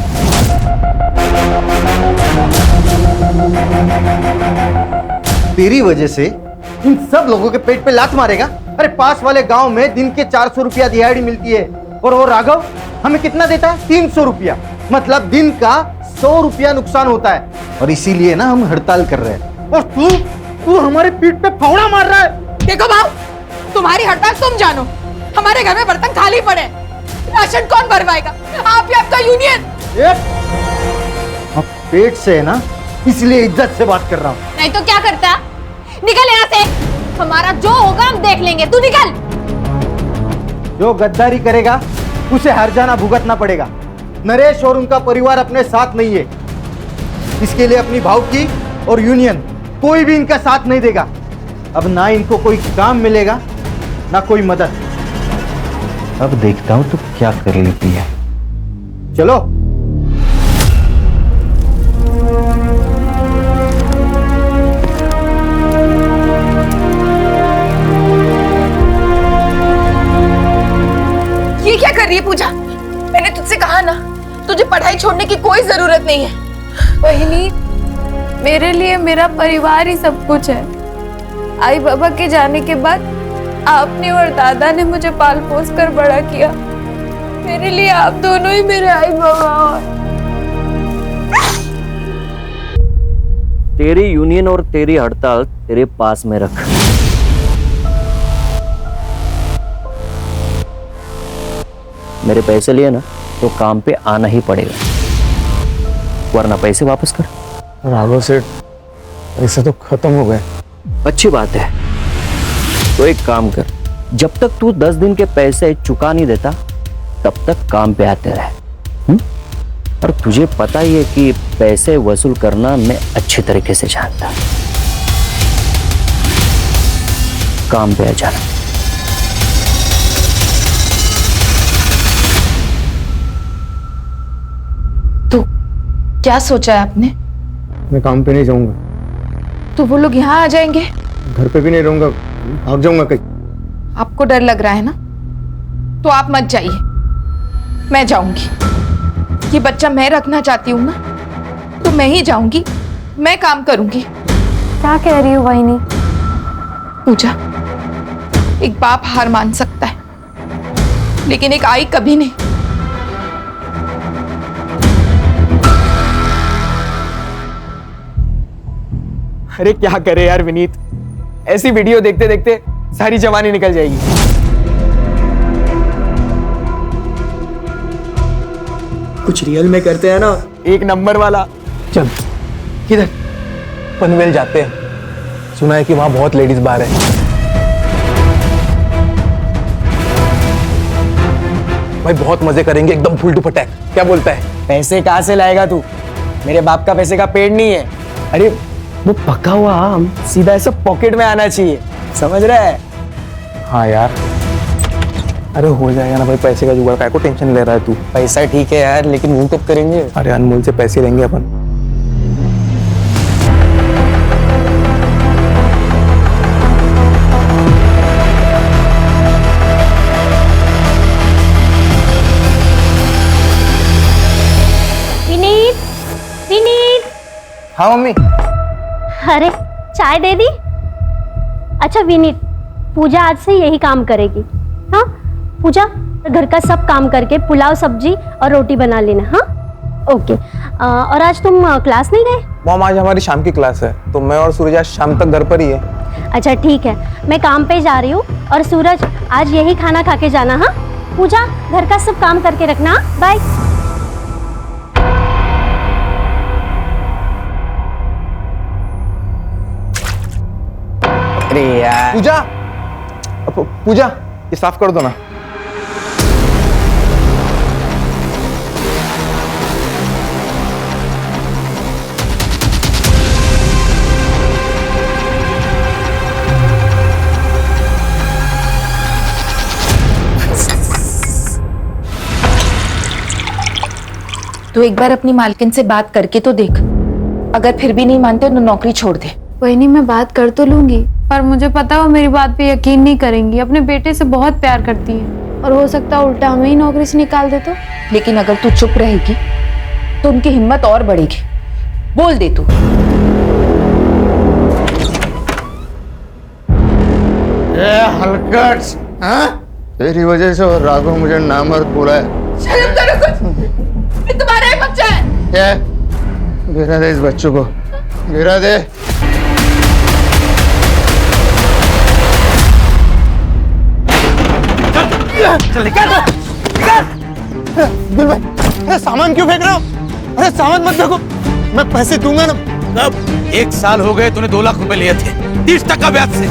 तेरी वजह से इन सब लोगों के पेट पे लात मारेगा। अरे पास वाले गांव में दिन के 400 रुपया दिहाड़ी मिलती है, और वो राघव हमें कितना देता है? 300 रुपया। मतलब दिन का 100 रुपया नुकसान होता है, और इसीलिए ना हम हड़ताल कर रहे हैं। और तू हमारे पीठ पे फावड़ा मार रहा है। देखो भाव, तुम्हारी हड़ताल तुम जानो, हमारे घर में बर्तन खाली पड़े, राशन कौन भरवाएगा? आप ही आपका यूनियन। अब पेट से है ना, इसलिए इज्जत से बात कर रहा हूँ। नहीं तो क्या करता? निकल यहाँ से, हमारा जो होगा हम देख लेंगे। तू निकल। जो गद्दारी करेगा उसे हर्जाना भुगतना पड़ेगा। नरेश और उनका परिवार अपने साथ नहीं है, इसके लिए अपनी भावकी और यूनियन कोई भी इनका साथ नहीं देगा। अब ना इनको कोई काम मिलेगा ना कोई मदद। अब देखता हूं तू क्या कर लेती है। चलो। ये क्या कर रही है पूजा? मैंने तुझसे कहा ना, तुझे पढ़ाई छोड़ने की कोई जरूरत नहीं है। वहीनी, मेरे लिए मेरा परिवार ही सब कुछ है। आई बाबा के जाने के बाद आपने और दादा ने मुझे पाल पोस कर बड़ा किया। मेरे लिए आप दोनों ही मेरे आई बाबा और तेरी यूनियन और तेरी हड़ताल तेरे पास में रख। मेरे पैसे लिए ना तो काम पे आना ही पड़ेगा, वरना पैसे वापस कर। राघव सेठ, पैसे तो खत्म हो गए। अच्छी बात है, तो एक काम कर, जब तक तू 10 दिन के पैसे चुका नहीं देता तब तक काम पे आते रहे। और तुझे पता ही है कि पैसे वसूल करना मैं अच्छे तरीके से जानता। काम पे आ जाना। तो क्या सोचा है आपने? मैं काम पे नहीं जाऊंगा। तो वो लोग यहाँ आ जाएंगे? घर पे भी नहीं रहूंगा, भाग जाऊंगा कहीं। आपको डर लग रहा है ना, तो आप मत जाइए, मैं जाऊंगी। ये बच्चा मैं रखना चाहती हूँ ना, तो मैं ही जाऊंगी, मैं काम करूंगी। क्या कह रही हो वहीनी? पूजा, एक बाप हार मान सकता है, लेकिन एक आई कभी नहीं। अरे क्या करे यार विनीत, ऐसी वीडियो देखते देखते सारी जवानी निकल जाएगी। कुछ रियल में करते हैं ना, एक नंबर वाला। चल किधर? पनवेल जाते हैं, सुना है कि वहां बहुत लेडीज बार है। भाई बहुत मजे करेंगे, एकदम फुल टू पटैक। क्या बोलता है? पैसे कहाँ से लाएगा तू? मेरे बाप का पैसे का पेड़ नहीं है। अरे वो पका हुआ आम सीधा ऐसा पॉकेट में आना चाहिए, समझ रहा है? हाँ यार, अरे हो जाएगा ना भाई, पैसे का जुगाड़। काय को टेंशन ले रहा है तू? पैसा ठीक है यार, लेकिन वो कब करेंगे? अरे अनमोल से पैसे लेंगे अपन। विनीत, विनीत। हाँ मम्मी। अरे चाय दे दी? अच्छा विनीत, पूजा आज से यही काम करेगी। हाँ पूजा, घर का सब काम करके पुलाव सब्जी और रोटी बना लेना। हाँ ओके। और आज तुम क्लास नहीं गए? मॉम आज हमारी शाम की क्लास है, तो मैं और सूरज आज शाम तक घर पर ही है। अच्छा ठीक है, मैं काम पे जा रही हूँ, और सूरज आज यही खाना खा के जाना। हाँ पूजा, घर का सब काम करके रखना। बाय। अरे यार पूजा, पूजा ये साफ कर दो ना। तो एक बार अपनी मालकिन से बात करके तो देख, अगर फिर भी नहीं मानते तो नौकरी छोड़ दे। वही नहीं, मैं बात कर तो लूंगी, पर मुझे पता है वो मेरी बात पे यकीन नहीं करेंगी। अपने बेटे से बहुत प्यार करती हैं और हो सकता है उल्टा हमें ही नौकरी से निकाल दे तो। लेकिन अगर तू चुप रहेगी तो उनकी हिम्मत और बढ़ेगी। बोल दे तू। हलकट, हाँ? तेरी वजह से और राघव मुझे नामर्द बोला है। शर्म करो कुछ, ये तुम्हारा ही बच्चा है। क्या? गिरा दे इस बच्चों को, गिरा दे। चल निकाल, दिल भाई, अरे सामान क्यों फेंक रहे हो? अरे सामान मत फेंको, मैं पैसे दूंगा ना। अब 1 साल हो गए, तूने 2 लाख रुपए लिए थे 30% ब्याज से।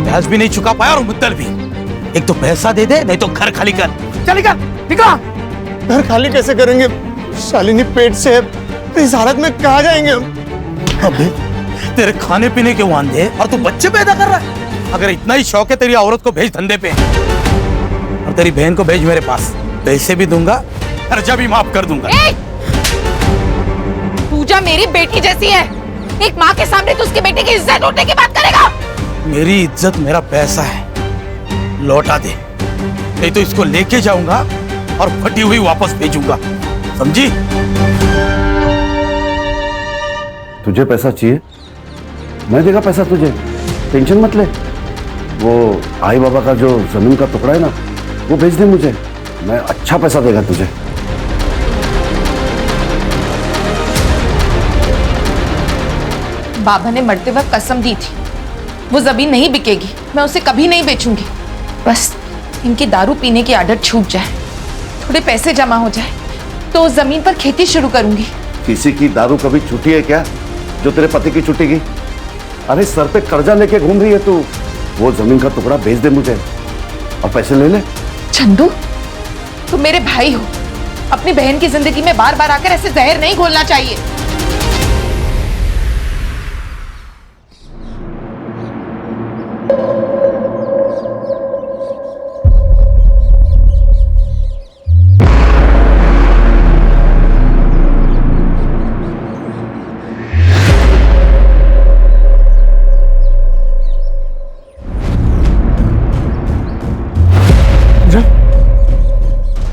ब्याज भी नहीं चुका पाया और मुद्दल भी। एक तो पैसा दे दे, नहीं तो घर खाली कर। चल निकल, निकल। घर खाली कैसे करेंगे? शालिनी पेट से है, इस हालत में कहाँ जाएंगे हम? अबे तेरे खाने पीने के वांदे और तू बच्चे पैदा कर रहा है। अगर इतना ही शौक है तेरी औरत को भेज धंधे पे, और तेरी बहन को भेज मेरे पास। पैसे भी दूंगा, खर्चा भी माफ कर दूंगा। पूजा मेरी बेटी जैसी है, एक माँ के सामने तो उसकी बेटी की इज्जत लूटने की बात करेगा। मेरी इज्जत मेरा पैसा है, लौटा दे, नहीं तो इसको लेके जाऊंगा और फटी हुई वापस भेजूंगा, समझी? तुझे पैसा चाहिए, मैं देगा पैसा तुझे, टेंशन मत ले। वो आई बाबा का जो जमीन का टुकड़ा है ना, वो भेज दे मुझे, मैं अच्छा पैसा देगा तुझे। बाबा ने मरते वक्त कसम दी थी, वो जमीन नहीं बिकेगी, मैं उसे कभी नहीं बेचूंगी। बस इनकी दारू पीने की आदत छूट जाए, थोड़े पैसे जमा हो जाए तो उस जमीन पर खेती शुरू करूंगी। किसी की दारू कभी छूटी है क्या जो तेरे पति की छूटेगी? अरे सर पे कर्जा लेके घूम रही है तू। वो जमीन का टुकड़ा भेज दे मुझे और पैसे ले ले। चंदू, तुम मेरे भाई हो, अपनी बहन की जिंदगी में बार बार आकर ऐसे जहर नहीं घोलना चाहिए।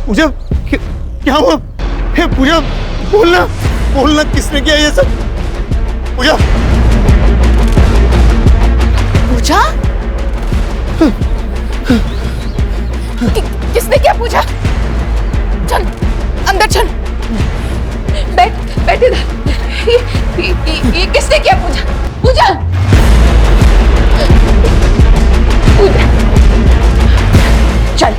पूजा, क्या हुआ? हे पूजा, बोलना, बोलना, किसने किया ये सब? पूजा, पूजा? किसने किया पूजा? चल अंदर चल, बैठ इधर। ये किसने किया पूजा? पूजा, पूजा, चल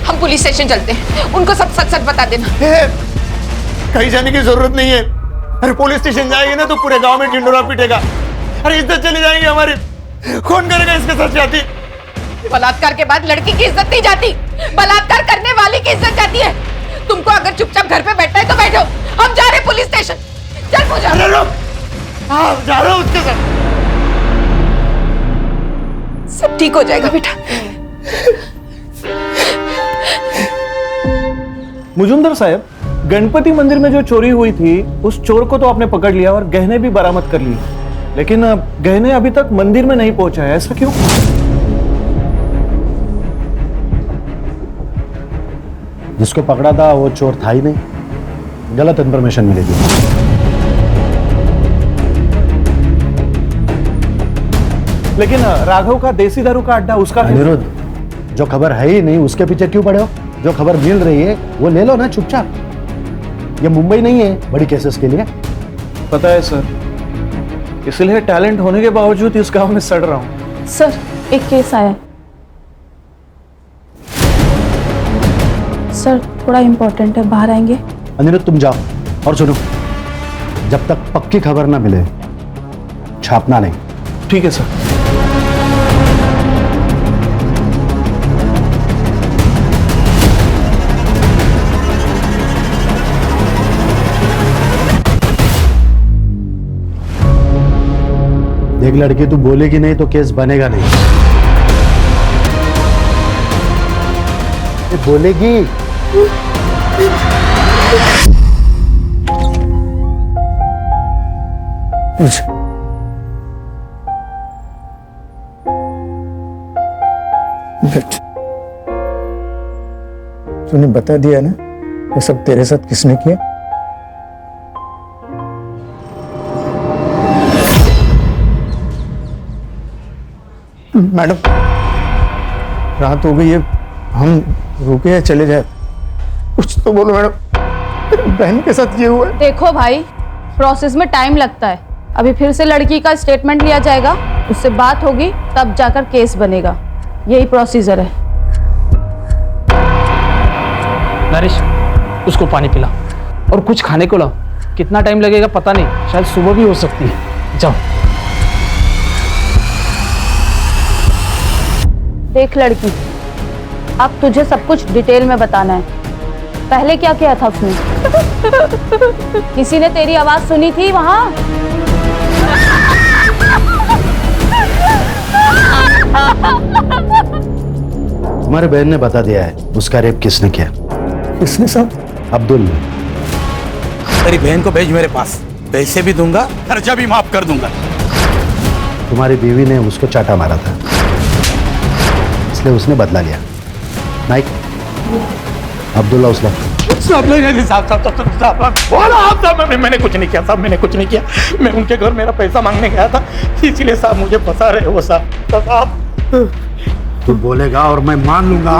हम पुलिस स्टेशन चलते हैं, उनको सब सच सच बता देना। कहीं जाने की जरूरत नहीं है। अरे पुलिस स्टेशन जाएंगे ना तो पूरे गांव में ढिंडोरा पीटेगा। अरे इज्जत चली जाएगी हमारी। कौन करेगा इसके साथ जाती? बलात्कार के बाद लड़की की इज्जत नहीं जाती, बलात्कार करने वाले की इज्जत जाती है। तुमको अगर चुपचाप घर पे बैठना है तो बैठो, हम जा रहे पुलिस स्टेशन। चल पूजा। जा रहा हूँ उसके साथ। सब ठीक हो जाएगा बेटा। मुजुमदार साहब, गणपति मंदिर में जो चोरी हुई थी उस चोर को तो आपने पकड़ लिया और गहने भी बरामद कर लिए, लेकिन गहने अभी तक मंदिर में नहीं पहुंचा है, ऐसा क्यों? जिसको पकड़ा था वो चोर था ही नहीं, गलत इंफॉर्मेशन मिली थी। लेकिन राघव का देसी दारू का अड्डा, उसका अनिरुद्ध, जो खबर है ही नहीं उसके पीछे क्यों पड़े हो? जो खबर मिल रही है वो ले लो ना चुपचाप। ये मुंबई नहीं है बड़ी केसेस के लिए। पता है सर, इसलिए टैलेंट होने के बावजूद इस गांव में सड़ रहा हूं। सर, एक केस आया है। सर, थोड़ा इंपॉर्टेंट है, बाहर आएंगे? अनिरुद्ध तुम जाओ। और सुनो, जब तक पक्की खबर ना मिले छापना नहीं। ठीक है सर। देख लड़की, तू बोलेगी नहीं तो केस बनेगा नहीं। ये बोलेगी। तूने बता दिया ना ये सब तेरे साथ किसने किया? मैडम, रात हो गई है, हम रुके या चले जाए? कुछ तो बोलो मैडम, बहन के साथ ये हुआ है। देखो भाई, प्रोसेस में टाइम लगता है। अभी फिर से लड़की का स्टेटमेंट लिया जाएगा, उससे बात होगी, तब जाकर केस बनेगा। यही प्रोसीजर है। नरेश, उसको पानी पिला और कुछ खाने को लाओ। कितना टाइम लगेगा पता नहीं, शायद सुबह भी हो सकती है। जाओ। देख लड़की, अब तुझे सब कुछ डिटेल में बताना है। पहले क्या किया था उसने? किसी ने तेरी आवाज सुनी थी वहां? तुम्हारे बहन ने बता दिया है उसका रेप किसने किया। किसने साहब? अब्दुल ने। तेरी बहन को भेज मेरे पास, पैसे भी दूंगा, खर्चा भी माफ कर दूंगा। तुम्हारी बीवी ने उसको चाटा मारा था, इसलिए उसने बदला लिया। नाइक, अब्दुल्ला उसला। मैंने कुछ नहीं किया साहब, मैंने कुछ नहीं किया। मैं उनके घर मेरा पैसा मांगने गया था, इसीलिए साहब मुझे फंसा रहे हो साहब। तू बोलेगा और मैं मान लूंगा।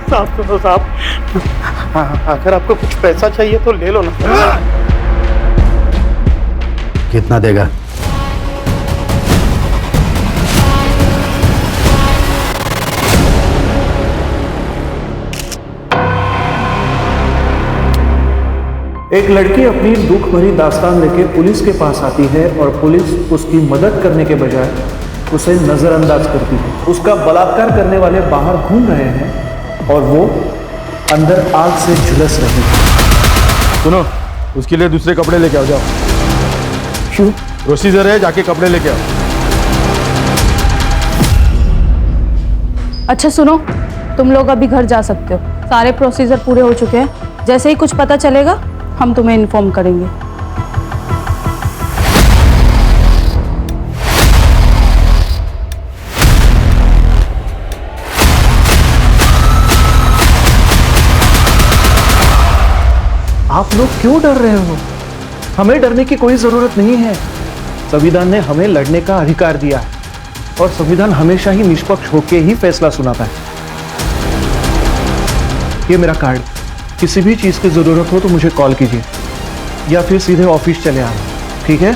साहब सुनो साहब, अगर आपको कुछ पैसा चाहिए तो ले लो ना। कितना देगा? एक लड़की अपनी दुख भरी दास्तान लेके पुलिस के पास आती है और पुलिस उसकी मदद करने के बजाय उसे नजरअंदाज करती है। उसका बलात्कार करने वाले बाहर घूम रहे हैं और वो अंदर आग से झुलस रहे हैं। सुनो, उसके लिए दूसरे कपड़े लेके आओ। जाओ। क्यों? प्रोसीजर है, जाके कपड़े लेके आओ। अच्छा सुनो, तुम लोग अभी घर जा सकते हो। सारे प्रोसीजर पूरे हो चुके हैं। जैसे ही कुछ पता चलेगा हम तुम्हें इन्फॉर्म करेंगे। आप लोग क्यों डर रहे हो? हमें डरने की कोई जरूरत नहीं है। संविधान ने हमें लड़ने का अधिकार दिया है और संविधान हमेशा ही निष्पक्ष होकर ही फैसला सुनाता है। ये मेरा कार्ड, किसी भी चीज की जरूरत हो तो मुझे कॉल कीजिए या फिर सीधे ऑफिस चले आए, ठीक है?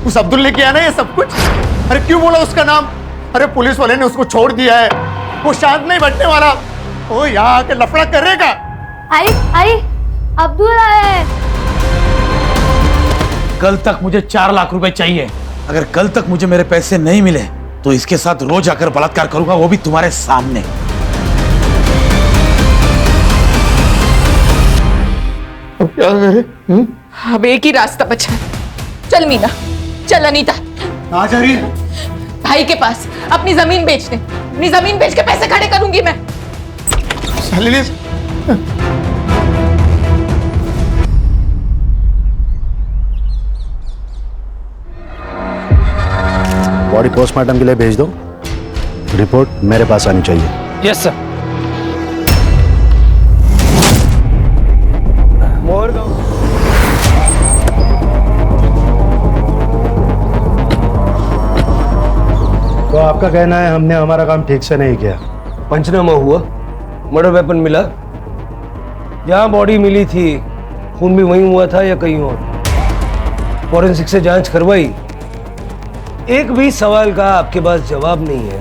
उस अब्दुल ने किया ना ये सब कुछ? अरे क्यों बोला उसका नाम? अरे पुलिस वाले ने उसको छोड़ दिया है, वो शांत नहीं बैठने वाला। वो यहाँ आके लफड़ा करेगा। आई अब्दुल आए। कल तक मुझे 4 लाख रुपए चाहिए। अगर कल तक मुझे मेरे पैसे नहीं मिले तो इसके साथ रोज आकर बलात्कार करूंगा, वो भी तुम्हारे सामने। अब क्या करें? अब एक ही रास्ता बचा है। चल मीना, चल अनीता। कहाँ जा रही है? भाई के पास अपनी जमीन बेचने। अपनी जमीन बेच के पैसे खड़े करूंगी मैं। बॉडी पोस्टमार्टम के लिए भेज दो। रिपोर्ट मेरे पास आनी चाहिए। Yes sir. तो आपका कहना है हमने हमारा काम ठीक से नहीं किया? पंचनामा हुआ, मर्डर वेपन मिला, जहां बॉडी मिली थी खून भी वहीं हुआ था या कहीं और। फॉरेंसिक से जांच करवाई, एक भी सवाल का आपके पास जवाब नहीं है।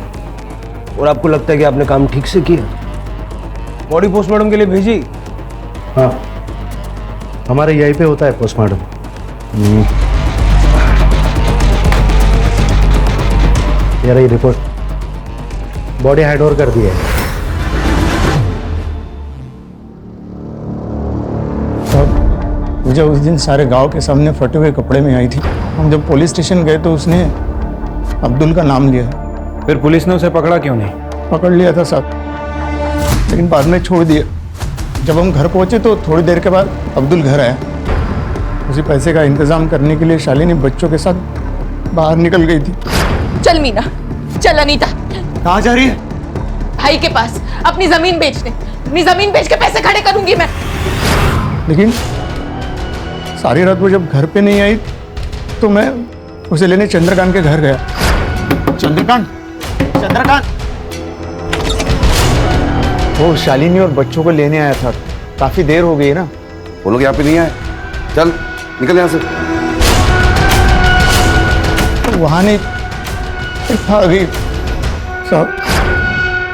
और आपको लगता है कि आपने काम ठीक से किया। बॉडी पोस्टमार्टम के लिए भेजी? हाँ, हमारे यहीं पे होता है पोस्टमार्टम। ये रही रिपोर्ट, बॉडी हैंड ओवर कर दी है। साहब, मुझे उस दिन सारे गांव के सामने फटे हुए कपड़े में आई थी। हम जब पुलिस स्टेशन गए तो उसने अब्दुल का नाम लिया। फिर पुलिस ने उसे पकड़ा क्यों नहीं? पकड़ लिया था साहब, लेकिन बाद में छोड़ दिया। जब हम घर पहुंचे तो थोड़ी देर के बाद अब्दुल घर आया। उसी पैसे का इंतजाम करने के लिए शालिनी बच्चों के साथ बाहर निकल गई थी। चल मीना, चल अनीता। कहाँ जा रही है? भाई के पास अपनी जमीन बेचने। अपनी जमीन बेच के पैसे खड़े करूंगी मैं। लेकिन सारी रात वो जब घर पे नहीं आई तो मैं उसे लेने चंद्रकांत के घर गया। चंद्रकांत, चंद्रकांत, वो शालिनी और बच्चों को लेने आया था। काफी देर हो गई ना। वो लोग यहाँ पे नहीं आए। चल निकल यहाँ से। तो वहां नहीं था अभी साहब।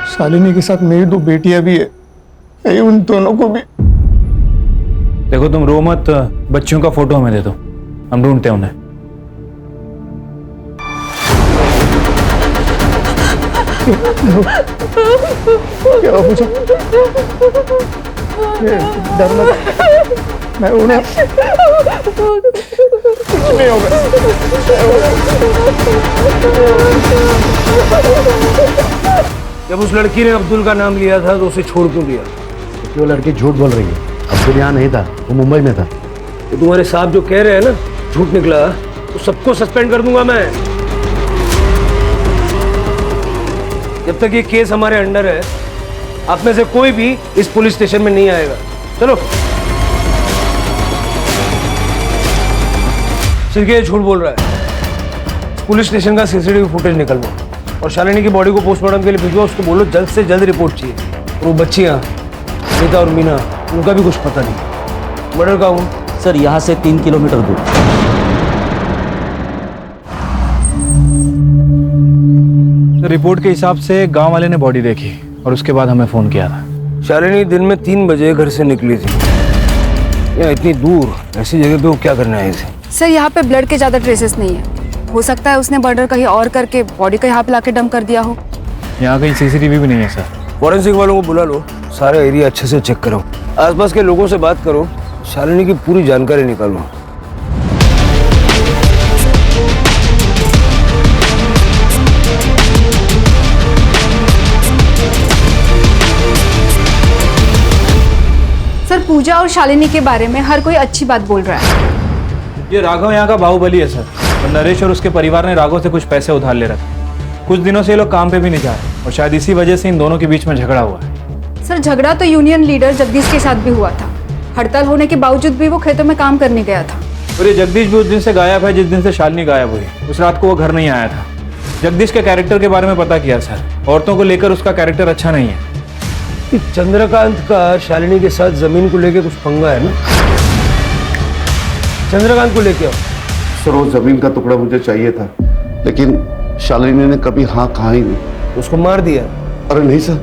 शालिनी के साथ मेरी 2 बेटियां भी है। कहीं उन दोनों को भी। देखो तुम रो मत, बच्चियों का फोटो हमें दे दो, हम ढूंढते हैं उन्हें। क्या हो मुझे? डर लगा। मैं उन्हें कुछ नहीं होगा। जब उस लड़की ने अब्दुल का नाम लिया था तो उसे छोड़ क्यों दिया? वो लड़की झूठ बोल रही है। अब्दुल यहाँ नहीं था, वो मुंबई में था। तो तुम्हारे साहब जो कह रहे हैं ना झूठ निकला, तो सबको सस्पेंड कर दूंगा मैं। जब तक ये केस हमारे अंडर है, आप में से कोई भी इस पुलिस स्टेशन में नहीं आएगा। चलो। सिर्फ ये झूठ बोल रहा है। पुलिस स्टेशन का सीसीटीवी फुटेज निकलवा और शालिनी की बॉडी को पोस्टमार्टम के लिए भिजवा। उसको बोलो जल्द से जल्द रिपोर्ट चाहिए। और वो बच्चियां अनीता और मीना, उनका भी कुछ पता नहीं। मर्डर कहाँ हुआ? सर यहाँ से 3 किलोमीटर दूर। रिपोर्ट के हिसाब से गांव वाले ने बॉडी देखी और उसके बाद हमें फोन किया था। शालिनी दिन में 3 बजे घर से निकली थी। या इतनी दूर ऐसी जगह पे वो क्या करने आई थी? सर यहाँ पे ब्लड के ज्यादा ट्रेसेस नहीं है। हो सकता है उसने मर्डर कहीं और करके बॉडी को यहाँ पे लाके डंप कर दिया हो। यहाँ कहीं सीसीटीवी भी नहीं है सर। फॉरेंसिक वालों को बुला लो, सारा एरिया अच्छे से चेक करो, आसपास के लोगों से बात करो, शालिनी की पूरी जानकारी निकालो। सर पूजा और शालिनी के बारे में हर कोई अच्छी बात बोल रहा है। ये राघव यहाँ का बाहुबली है सर, और नरेश और उसके परिवार ने राघव से कुछ पैसे उधार ले रखे। कुछ दिनों से ये लोग काम पे भी नहीं जा रहे और शायद इसी वजह से इन दोनों के बीच में झगड़ा हुआ है। सर झगड़ा तो यूनियन लीडर जगदीश के साथ भी हुआ था। हड़ताल होने के बावजूद भी वो खेतों में काम करने गया था। और ये जगदीश भी उस दिन से गायब है जिस दिन से शालिनी गायब हुई। उस रात को वो घर नहीं आया था। जगदीश के कैरेक्टर के बारे में पता किया सर, औरतों को लेकर उसका कैरेक्टर अच्छा नहीं है। चंद्रकांत का शालिनी के साथ जमीन को लेके कुछ पंगा है ना? चंद्रकांत को लेके आओ। सर वो जमीन का टुकड़ा मुझे चाहिए था, लेकिन शालिनी ने कभी हाँ कहा ही नहीं। उसको मार दिया? अरे नहीं सर।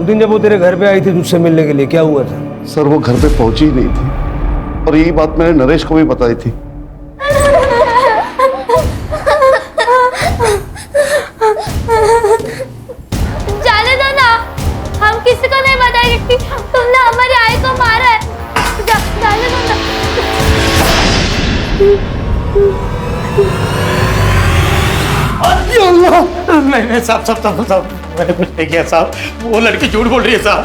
उस दिन जब वो तेरे घर पे आई थी तुझसे मिलने के लिए, क्या हुआ था? सर वो घर पे पहुंची ही नहीं थी और यही बात मैंने नरेश को भी बताई थी। जाने दो ना, हम किसी को नहीं बताएंगे कि तुमने हमारी आई को मारा है। जाने दो ना। नहीं साहब, मैंने कुछ नहीं किया साहब। वो लड़की झूठ बोल रही है साहब।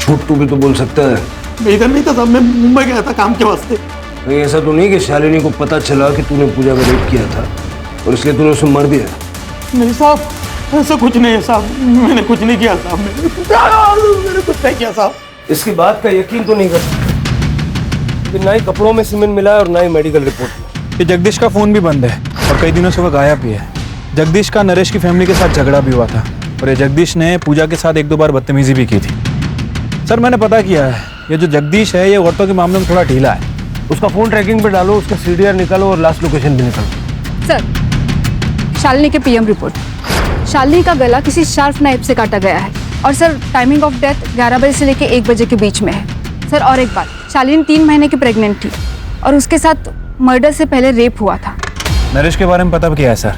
झूठ तू भी तो बोल सकता है। मैं इधर नहीं था साहब, मैं मुंबई गया था काम के वास्ते। कहीं ऐसा तो नहीं कि शालिनी को पता चला कि तूने पूजा का रेप किया था और इसलिए तूने उसे मार दिया? नहीं साहब, ऐसा कुछ नहीं है साहब। मैंने कुछ नहीं किया साहब। मैंने कुछ नहीं किया साहब। इसकी बात का यकीन तो नहीं कर सकता। ना ही कपड़ों में सीमेंट मिला है और ना ही मेडिकल रिपोर्ट। ये जगदीश का फोन भी बंद है और कई दिनों से वह गायब भी है। जगदीश का नरेश की फैमिली के साथ झगड़ा भी हुआ था और ये जगदीश ने पूजा के साथ 1-2 बार बदतमीजी भी की थी। सर मैंने पता किया है, ये जो जगदीश है ये औरतों के मामले में थोड़ा ढीला है। उसका फोन ट्रैकिंग पे डालो, उसका सीडीआर निकालो और लास्ट लोकेशन भी निकालो। सर शालिनी के पीएम रिपोर्ट। शालिनी का गला किसी शार्प नाइफ से काटा गया है और सर टाइमिंग ऑफ डेथ 11 बजे से लेकर 1 बजे के बीच में है। सर और एक बात, शालिनी 3 महीने की प्रेग्नेंट थी और उसके साथ मर्डर से पहले रेप हुआ था। नरेश के बारे में पता क्या है सर?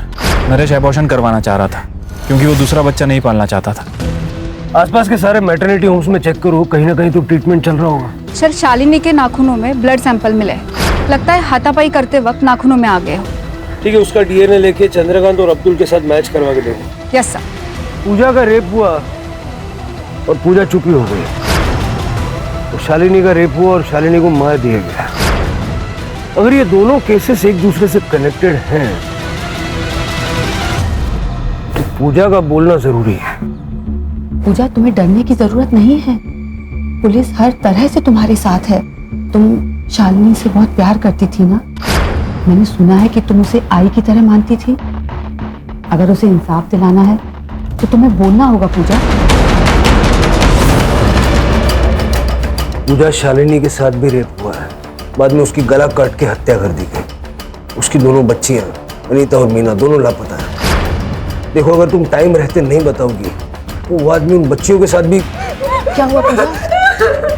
नरेश एबॉर्शन करवाना चाह रहा था क्योंकि वो दूसरा बच्चा नहीं पालना चाहता था। आसपास के सारे मैटरनिटी होम्स में चेक करो, कहीं ना कहीं तो ट्रीटमेंट चल रहा होगा। सर शालिनी के नाखूनों में ब्लड सैंपल मिले हैं। लगता है हाथापाई करते वक्त नाखूनों में आ गए हो। ठीक है, उसका डीएनए लेके चंद्रकांत और अब्दुल के साथ मैच करवा के देखो। Yes sir. पूजा का रेप हुआ और पूजा चुपी हो गई, तो शालिनी का रेप हुआ और शालिनी को मार दिया गया। अगर ये दोनों केसेस एक दूसरे से कनेक्टेड हैं तो पूजा का बोलना जरूरी है। पूजा, तुम्हें डरने की जरूरत नहीं है। पुलिस हर तरह से तुम्हारे साथ है। तुम शालिनी से बहुत प्यार करती थी ना? मैंने सुना है कि तुम उसे आई की तरह मानती थी। अगर उसे इंसाफ दिलाना है तो तुम्हें बोलना होगा पूजा। पूजा, शालिनी के साथ भी रेप हुआ है। बाद में उसकी गला काट के हत्या कर दी गई। उसकी दोनों बच्चियां अनीता और मीना दोनों लापता है। देखो, अगर तुम टाइम रहते नहीं बताओगी तो वो आदमी उन बच्चियों के साथ भी। क्या हुआ पूजा?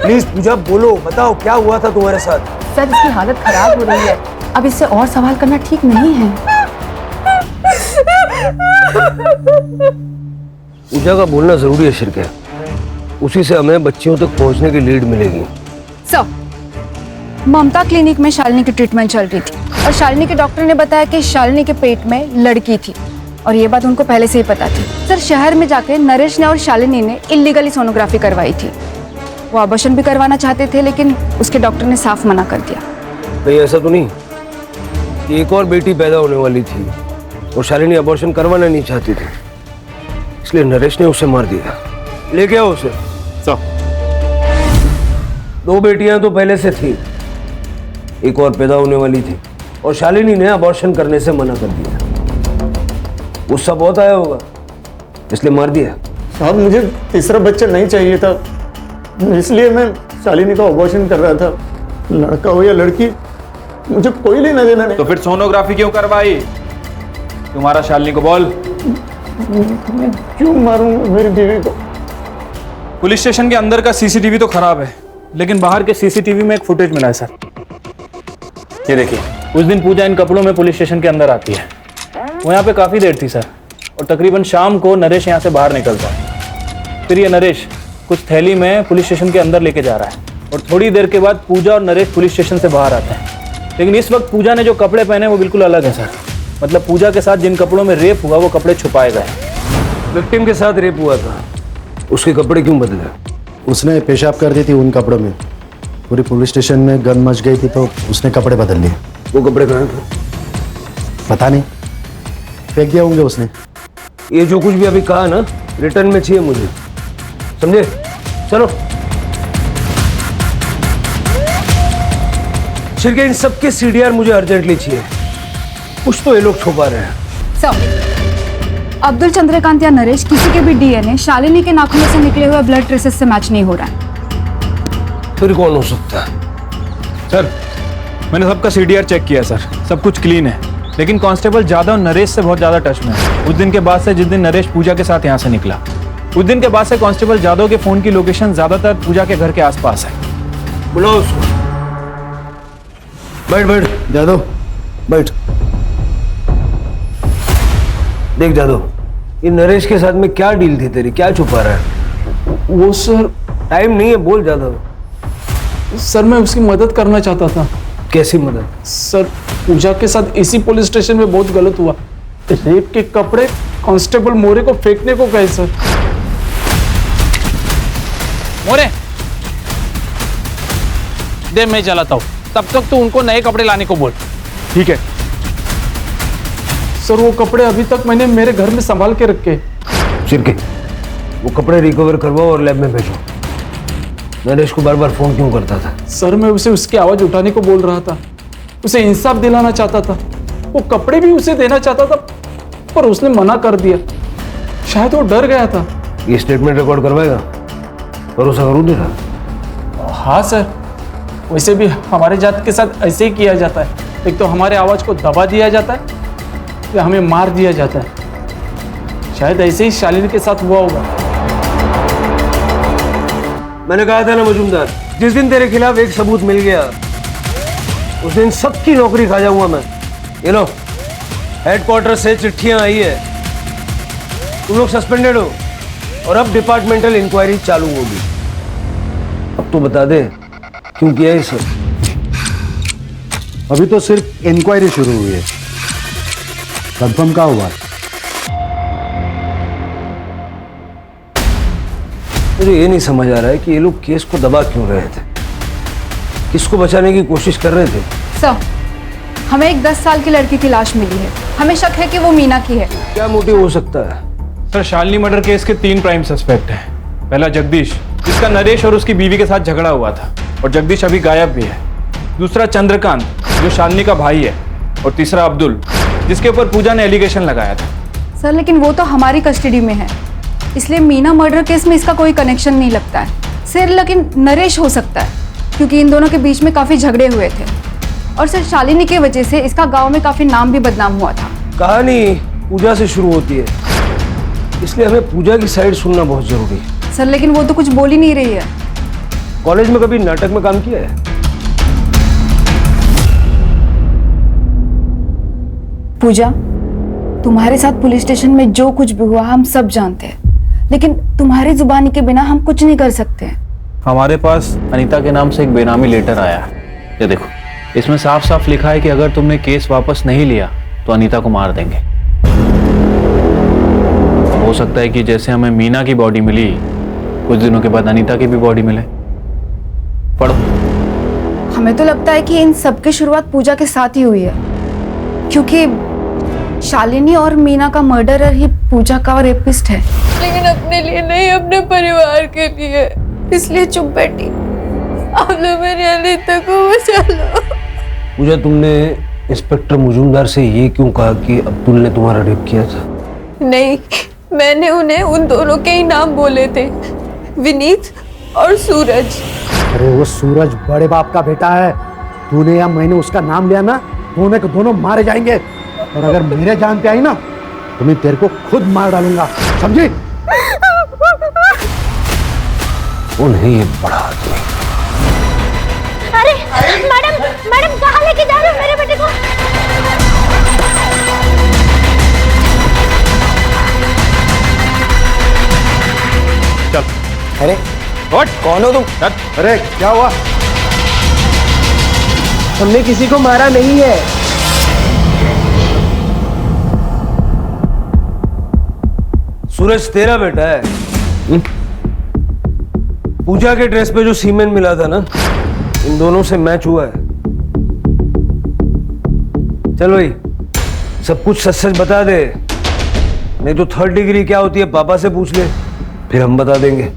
प्लीज पूजा बोलो, बताओ क्या हुआ था तुम्हारे साथ? सर, इसकी हालत खराब हो रही है। अब इससे और सवाल करना ठीक नहीं है। पूजा का बोलना जरूरी है शिरके। उसी से हमें बच्चियों तक पहुंचने की लीड मिलेगी। सर, ममता क्लिनिक में शालिनी की ट्रीटमेंट चल रही थी और शालिनी के डॉक्टर ने बताया कि शालिनी के पेट में लड़की थी और ये बात उनको पहले से ही पता थी। सर, शहर में जाके नरेश ने और शालिनी ने इलीगली सोनोग्राफी करवाई थी। वो अबॉर्शन भी करवाना चाहते थे लेकिन उसके डॉक्टर ने साफ मना कर दिया। नहीं, ऐसा तो नहीं कि एक और बेटी पैदा होने वाली थी और शालिनी अबॉर्शन करवाना नहीं चाहती थी, इसलिए नरेश ने उसे मार दिया। लेके आओ उसे। सब 2 बेटियां तो पहले से थी, एक और पैदा होने वाली थी और शालिनी ने अबॉर्शन करने से मना कर दिया। गुस्सा बहुत आया होगा इसलिए मार दिया। साहब, मुझे तीसरा बच्चा नहीं चाहिए था, इसलिए मैं शालिनी का अबॉर्शन कर रहा था। लड़का हो या लड़की, मुझे कोई लेना देना नहीं। तो फिर सोनोग्राफी क्यों करवाई? तुम्हारा शालिनी को बोल। मैं क्यों मारूंगा मेरी बीवी को? पुलिस स्टेशन के अंदर का सीसीटीवी तो खराब है, लेकिन बाहर के सीसीटीवी में एक फुटेज मिला है सर। ये देखिए, उस दिन पूजा इन कपड़ों में पुलिस स्टेशन के अंदर आती है। वो यहाँ पे काफी देर थी सर, और तकरीबन शाम को नरेश यहाँ से बाहर निकलता है। फिर ये नरेश कुछ थैली में पुलिस स्टेशन के अंदर लेके जा रहा है और थोड़ी देर के बाद पूजा और नरेश पुलिस स्टेशन से बाहर आते हैं। लेकिन इस वक्त पूजा ने जो कपड़े पहने वो बिल्कुल अलग है सर। मतलब पूजा के साथ जिन कपड़ों में रेप हुआ वो कपड़े छुपाए गए। विक्टिम के साथ रेप हुआ था, उसके कपड़े क्यों बदले? उसने पेशाब कर दी थी उन कपड़ों में। पूरी पुलिस स्टेशन में गन मच गई थी तो उसने कपड़े बदल लिए। वो कपड़े कहाँ थे? पता नहीं, फेंक दिया होंगे उसने। ये जो कुछ भी अभी कहा ना, रिटर्न में चाहिए मुझे, समझे? चलो शिरके, इन सबके सीडीआर मुझे अर्जेंटली चाहिए। कुछ तो ये लोग छुपा रहे हैं। सर, अब्दुल, चंद्रकांत या नरेश किसी के भी डीएनए शालिनी के नाखूनों से निकले हुए ब्लड ट्रेसेस से मैच नहीं हो रहा है। फिर कौन हो सकता है? सर, मैंने सबका सीडीआर चेक किया सर, सब कुछ क्लीन है। लेकिन कांस्टेबल जादव नरेश से बहुत ज्यादा टच में है। उस दिन के बाद से, जिस दिन नरेश पूजा के साथ यहाँ से निकला, उस दिन के बाद से कांस्टेबल जादव के फोन की लोकेशन ज्यादातर पूजा के घर के आसपास है। बुलाओ उसको। बैठ बैठ जादव, बैठ। देख जादव, ये नरेश के साथ में क्या डील थी तेरी? क्या छुपा रहा है? वो सर, टाइम नहीं है, बोल जादव। सर, मैं उसकी मदद करना चाहता था। कैसी मदद? सर, पूजा के साथ इसी पुलिस स्टेशन में बहुत गलत हुआ। रेप के कपड़े कांस्टेबल मोरे को फेंकने को कहे सर। मोरे, दे मैं चलाता हूँ, तब तक तू उनको नए कपड़े लाने को बोल। ठीक है सर। वो कपड़े अभी तक मैंने मेरे घर में संभाल के रखे। शिरके, वो कपड़े रिकवर करवाओ और लैब में भेजो। नरेश को बार बार फोन क्यों करता था? सर, मैं उसे उसकी आवाज उठाने को बोल रहा था, उसे इंसाफ दिलाना चाहता था। वो कपड़े भी उसे देना चाहता था पर उसने मना कर दिया। शायद वो डर गया था। ये स्टेटमेंट रिकॉर्ड करवाएगा? भरोसा करूँ तेरा? हाँ सर, वैसे भी हमारे जात के साथ ऐसे ही किया जाता है। एक तो हमारे आवाज को दबा दिया जाता है या हमें मार दिया जाता है। शायद ऐसे ही शालिनी के साथ हुआ होगा। मैंने कहा था ना मजूमदार, जिस दिन तेरे खिलाफ एक सबूत मिल गया उस दिन सबकी नौकरी खा जाऊंगा मैं। ये लो, हेडक्वार्टर से चिट्ठियां आई है, तुम लोग सस्पेंडेड हो और अब डिपार्टमेंटल इंक्वायरी चालू होगी। अब तो बता दे क्यों किया ये सब? अभी तो सिर्फ इंक्वायरी शुरू हुई है, कंफर्म क्या हुआ? मुझे ये नहीं समझ आ रहा है कि ये लोग केस को दबा क्यों रहे थे, किसको बचाने की कोशिश कर रहे थे? सर, हमें एक 10 साल की लड़की की लाश मिली है, हमें शक है कि वो मीना की है। क्या मोटिव हो सकता है? सर, शालिनी मर्डर केस के 3 प्राइम सस्पेक्ट हैं। पहला जगदीश, जिसका नरेश और उसकी बीवी के साथ झगड़ा हुआ था और जगदीश अभी गायब भी है। दूसरा चंद्रकांत, जो शालिनी का भाई है। और तीसरा अब्दुल, जिसके ऊपर पूजा ने एलिगेशन लगाया था। सर, लेकिन वो तो हमारी कस्टडी में है, इसलिए मीना मर्डर केस में इसका कोई कनेक्शन नहीं लगता है। सर, लेकिन नरेश हो सकता है क्योंकि इन दोनों के बीच में काफी झगड़े हुए थे और सर शालिनी की वजह से इसका गांव में काफी नाम भी बदनाम हुआ था। कहानी पूजा से शुरू होती है, इसलिए हमें पूजा की साइड सुनना बहुत जरूरी है। सर, लेकिन वो तो कुछ बोल ही नहीं रही है। कॉलेज में कभी नाटक में काम किया है? पूजा, तुम्हारे साथ पुलिस स्टेशन में जो कुछ भी हुआ हम सब जानते हैं, लेकिन तुम्हारी जुबानी के बिना हम कुछ नहीं कर सकते। हमारे पास अनीता के नाम से एक बेनामी लेटर आया है, ये देखो। इसमें साफ साफ लिखा है कि अगर तुमने केस वापस नहीं लिया तो अनीता को मार देंगे। हो सकता है कि जैसे हमें मीना की बॉडी मिली, कुछ दिनों के बाद अनीता की भी बॉडी मिले। पढ़ो। हमें तो लगता है कि इन सब की शुरुआत पूजा के साथ ही हुई है, क्योंकि शालिनी और मीना का मर्डरर ही पूजा का रेपिस्ट है। लेकिन अपने लिए नहीं, अपने परिवार के लिए, इसलिए चुप बैठी। आप लोग मेरी अनीता को बचा लो। पूजा, तुमने इंस्पेक्टर मुजुमदार से ये क्यों कहा कि अब्दुल ने तुम्हारा रेप किया था? नहीं, मैंने उन्हें उन दोनों के ही नाम बोले थे, विनीत और सूरज। अरे वो सूरज बड़े बाप का बेटा है, तूने या मैंने उसका नाम लिया ना, दोनों के दोनों मारे जाएंगे। और अगर मेरे जान पे आई ना तो मैं तेरे को खुद मार डालूंगा, समझी? वो नहीं, ये बड़ा आदमी। अरे मैडम, मैडम कहाँ लेके जा रहे हो मेरे बेटे को? चल। अरे कौन हो तुम? अरे क्या हुआ? हमने किसी को मारा नहीं है। सूरज तेरा बेटा है। पूजा के ड्रेस पे जो सीमेन मिला था ना, इन दोनों से मैच हुआ है। चलो भाई, सब कुछ सच सच बता दे, नहीं तो 3rd डिग्री क्या होती है पापा से पूछ ले, फिर हम बता देंगे।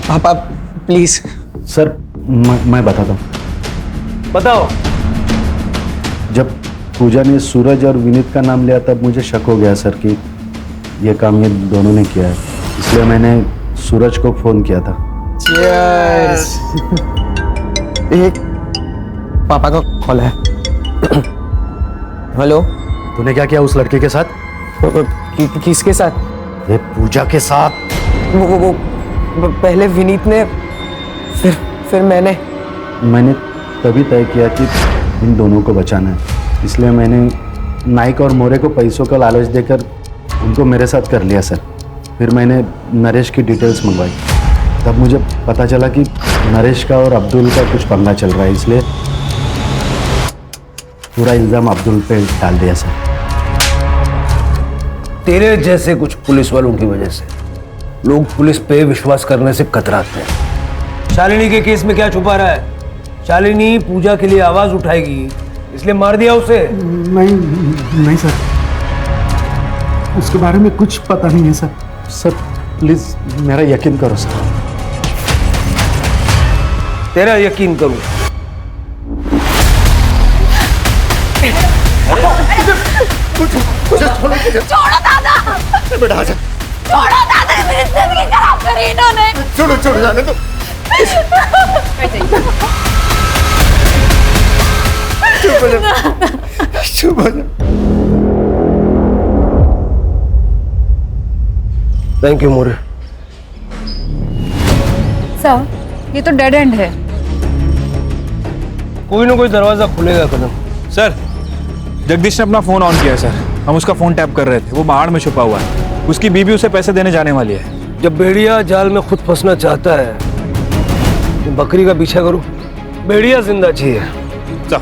पापा प्लीज। सर मैं बताता हूँ। बताओ। जब पूजा ने सूरज और विनीत का नाम लिया तब मुझे शक हो गया सर कि ये काम ये दोनों ने किया है, इसलिए मैंने सूरज को फोन किया था। Cheers। एक पापा का कॉल है। हेलो। तूने क्या किया उस लड़के के साथ? किसके साथ? ये पूजा के साथ। वो पहले विनीत ने, फिर मैंने तभी तय किया कि इन दोनों को बचाना है, इसलिए मैंने नाइक और मोरे को पैसों का लालच देकर उनको मेरे साथ कर लिया सर। फिर मैंने नरेश की डिटेल्स मंगवाई, तब मुझे पता चला कि नरेश का और अब्दुल का कुछ पंगा चल रहा है, इसलिए पूरा इल्जाम अब्दुल पे डाल दिया सर। तेरे जैसे कुछ पुलिस वालों की वजह से लोग पुलिस पे विश्वास करने से कतराते हैं। शालिनी के केस में क्या छुपा रहा है? शालिनी पूजा के लिए आवाज उठाएगी, इसलिए मार दिया उसे। नहीं सर, उसके बारे में कुछ पता नहीं है सर। सर प्लीज मेरा यकीन करो सर। तेरा यकीन करूं? छोड़ो दादा। बेटा आजा। छोड़ो दादा, मेरी जिंदगी खराब करी इन्होंने। छोड़ो जाने दो। चुप हो जा। Thank you more. सर ये तो डेड एंड है। कोई ना कोई दरवाजा खुलेगा कदम। सर जगदीश ने अपना फोन ऑन किया है सर, हम उसका फोन टैप कर रहे थे, वो पहाड़ में छुपा हुआ है, उसकी बीबी उसे पैसे देने जाने वाली है। जब भेड़िया जाल में खुद फंसना चाहता है तो बकरी का पीछा करो, भेड़िया जिंदा चाहिए। चल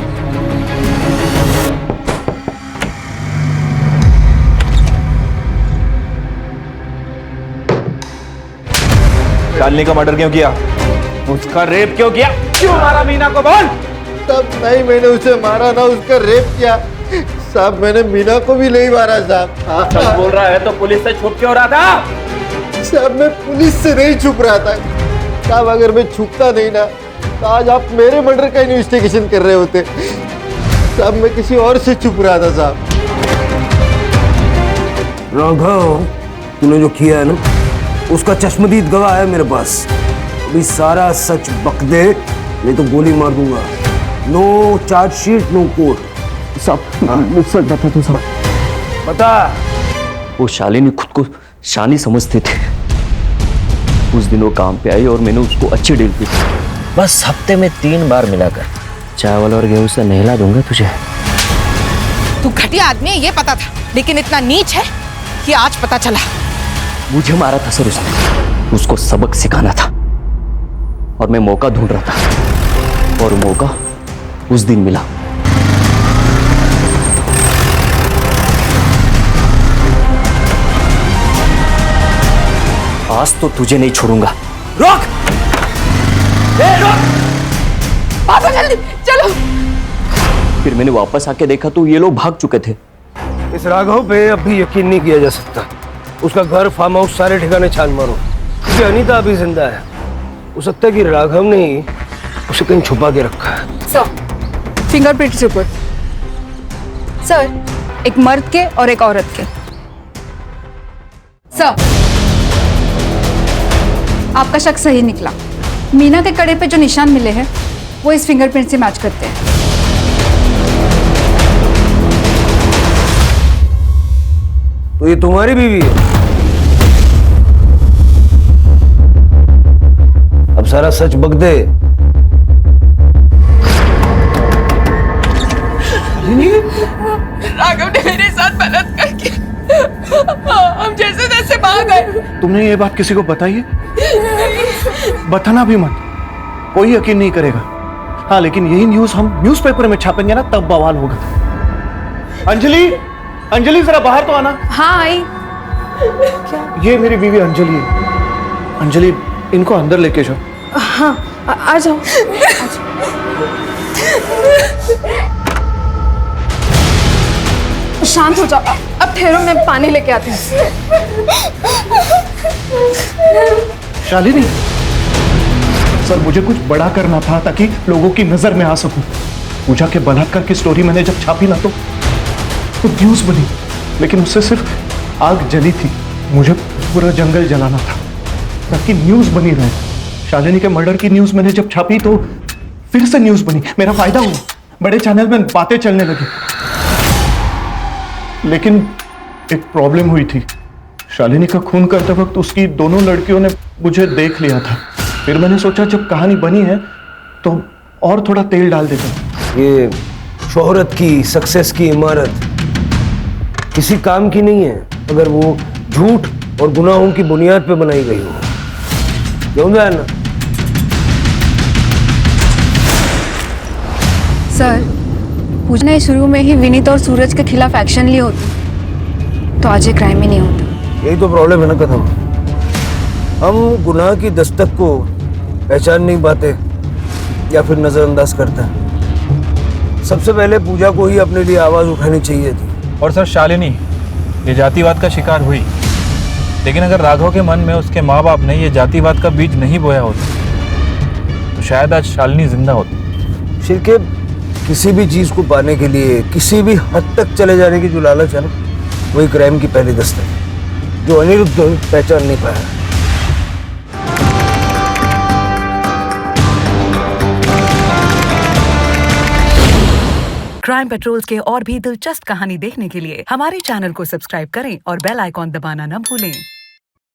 शालिनी का मर्डर क्यों किया? उसका रेप क्यों किया? क्यों मारा मीना को? बोल। तब नहीं मैंने उसे मारा ना उसका रेप किया साहब, मैंने मीना को भी नहीं मारा साहब। सच बोल रहा है तो पुलिस से छुप क्यों रहा था? साहब मैं पुलिस से नहीं छुप रहा था साहब, अगर मैं छुपता नहीं ना तो आज आप मेरे मर्डर का इन्वेस्टिगेशन कर रहे होते साहब, मैं किसी और से छुप रहा था साहब। राघव तूने जो किया है ना उसका चश्मदीद गवाह है मेरे पास, अभी सारा सच बक दे नहीं तो गोली मार दूंगा। No chargesheet no court. साहब सच बता दो साहब। बता। वो शालिनी खुद को शानी समझते थे, उस दिन वो काम पे आई और मैंने उसको अच्छी डील की, बस हफ्ते में 3 बार मिलाकर चावल और गेहूं से नहला दूंगा तुझे। तू घटिया आदमी है ये पता था, लेकिन इतना नीच है कि आज पता चला। मुझे मारा था सर उसने, उसको सबक सिखाना था और मैं मौका ढूंढ रहा था और मौका उस दिन मिला। आज तो तुझे नहीं छोड़ूंगा। रोक! रोक! पापा जल्दी चलो। फिर मैंने वापस आके देखा तो ये लोग भाग चुके थे। इस राघव पे अब भी यकीन नहीं किया जा सकता, उसका घर फार्म हाउस सारे ठिकाने छान मारो, क्योंकि अनीता अभी जिंदा है, हो सकता है कि राघव ने उसे कहीं छुपा के रखा है। Sir fingerprints report. सर एक मर्द के और एक औरत के। सर आपका शक सही निकला, मीना के कड़े पे जो निशान मिले हैं वो इस फिंगरप्रिंट से मैच करते हैं। तो ये तुम्हारी बीवी है? अब सारा सच बक दे। राघव ने मेरे साथ बलात्कार किया, हम जैसे तैसे भाग गए। तुमने ये बात किसी को बताई है? बताना भी मत, कोई यकीन नहीं करेगा। हाँ लेकिन यही न्यूज़ हम न्यूज़पेपर में छापेंगे ना तब बवाल होगा। अंजलि, अंजलि जरा बाहर तो आना। हाँ आई। क्या? ये मेरी बीवी अंजलि है। अंजलि इनको अंदर लेके जाओ। हाँ आ जाओ। शांत हो जाओ, अब ठहरो मैं पानी लेके आती हूँ। शालिनी सर मुझे कुछ बड़ा करना था ताकि लोगों की नजर में आ सकूं। पूजा के बलात्कार की स्टोरी मैंने जब छापी ना तो न्यूज बनी, लेकिन उससे सिर्फ आग जली थी, मुझे पूरा जंगल जलाना था ताकि न्यूज बनी रहे। शालिनी के मर्डर की न्यूज मैंने जब छापी तो फिर से न्यूज बनी, मेरा फायदा हुआ, बड़े चैनल में बातें चलने लगी। लेकिन एक प्रॉब्लम हुई थी, शालिनी का खून करते वक्त उसकी दोनों लड़कियों ने मुझे देख लिया था। फिर मैंने सोचा जब कहानी बनी है तो और थोड़ा तेल डाल देते। ये शोहरत की, सक्सेस की इमारत किसी काम की नहीं है अगर वो झूठ और गुनाहों की बुनियाद पे बनाई गई हो, क्यों ना? सर पूजा ने शुरू में ही विनीत और सूरज के खिलाफ एक्शन लिए होते तो आज ये क्राइम ही नहीं होता। यही तो प्रॉब्लम है ना कदम, हम गुनाह की दस्तक को पहचान नहीं पाते या फिर नजरअंदाज करते हैं। सबसे पहले पूजा को ही अपने लिए आवाज उठानी चाहिए थी। और सर शालिनी ये जातिवाद का शिकार हुई, लेकिन अगर राघव के मन में उसके माँ बाप ने ये जातिवाद का बीज नहीं बोया होता तो शायद आज शालिनी जिंदा होती। शिरके किसी भी चीज को पाने के लिए किसी भी हद तक चले जाने की जो लालच है ना, वही क्राइम की पहली दस्तक है जो अनिरुद्ध पहचान नहीं पाया। क्राइम पेट्रोल्स के और भी दिलचस्प कहानी देखने के लिए हमारे चैनल को सब्सक्राइब करें और बेल आइकॉन दबाना न भूलें।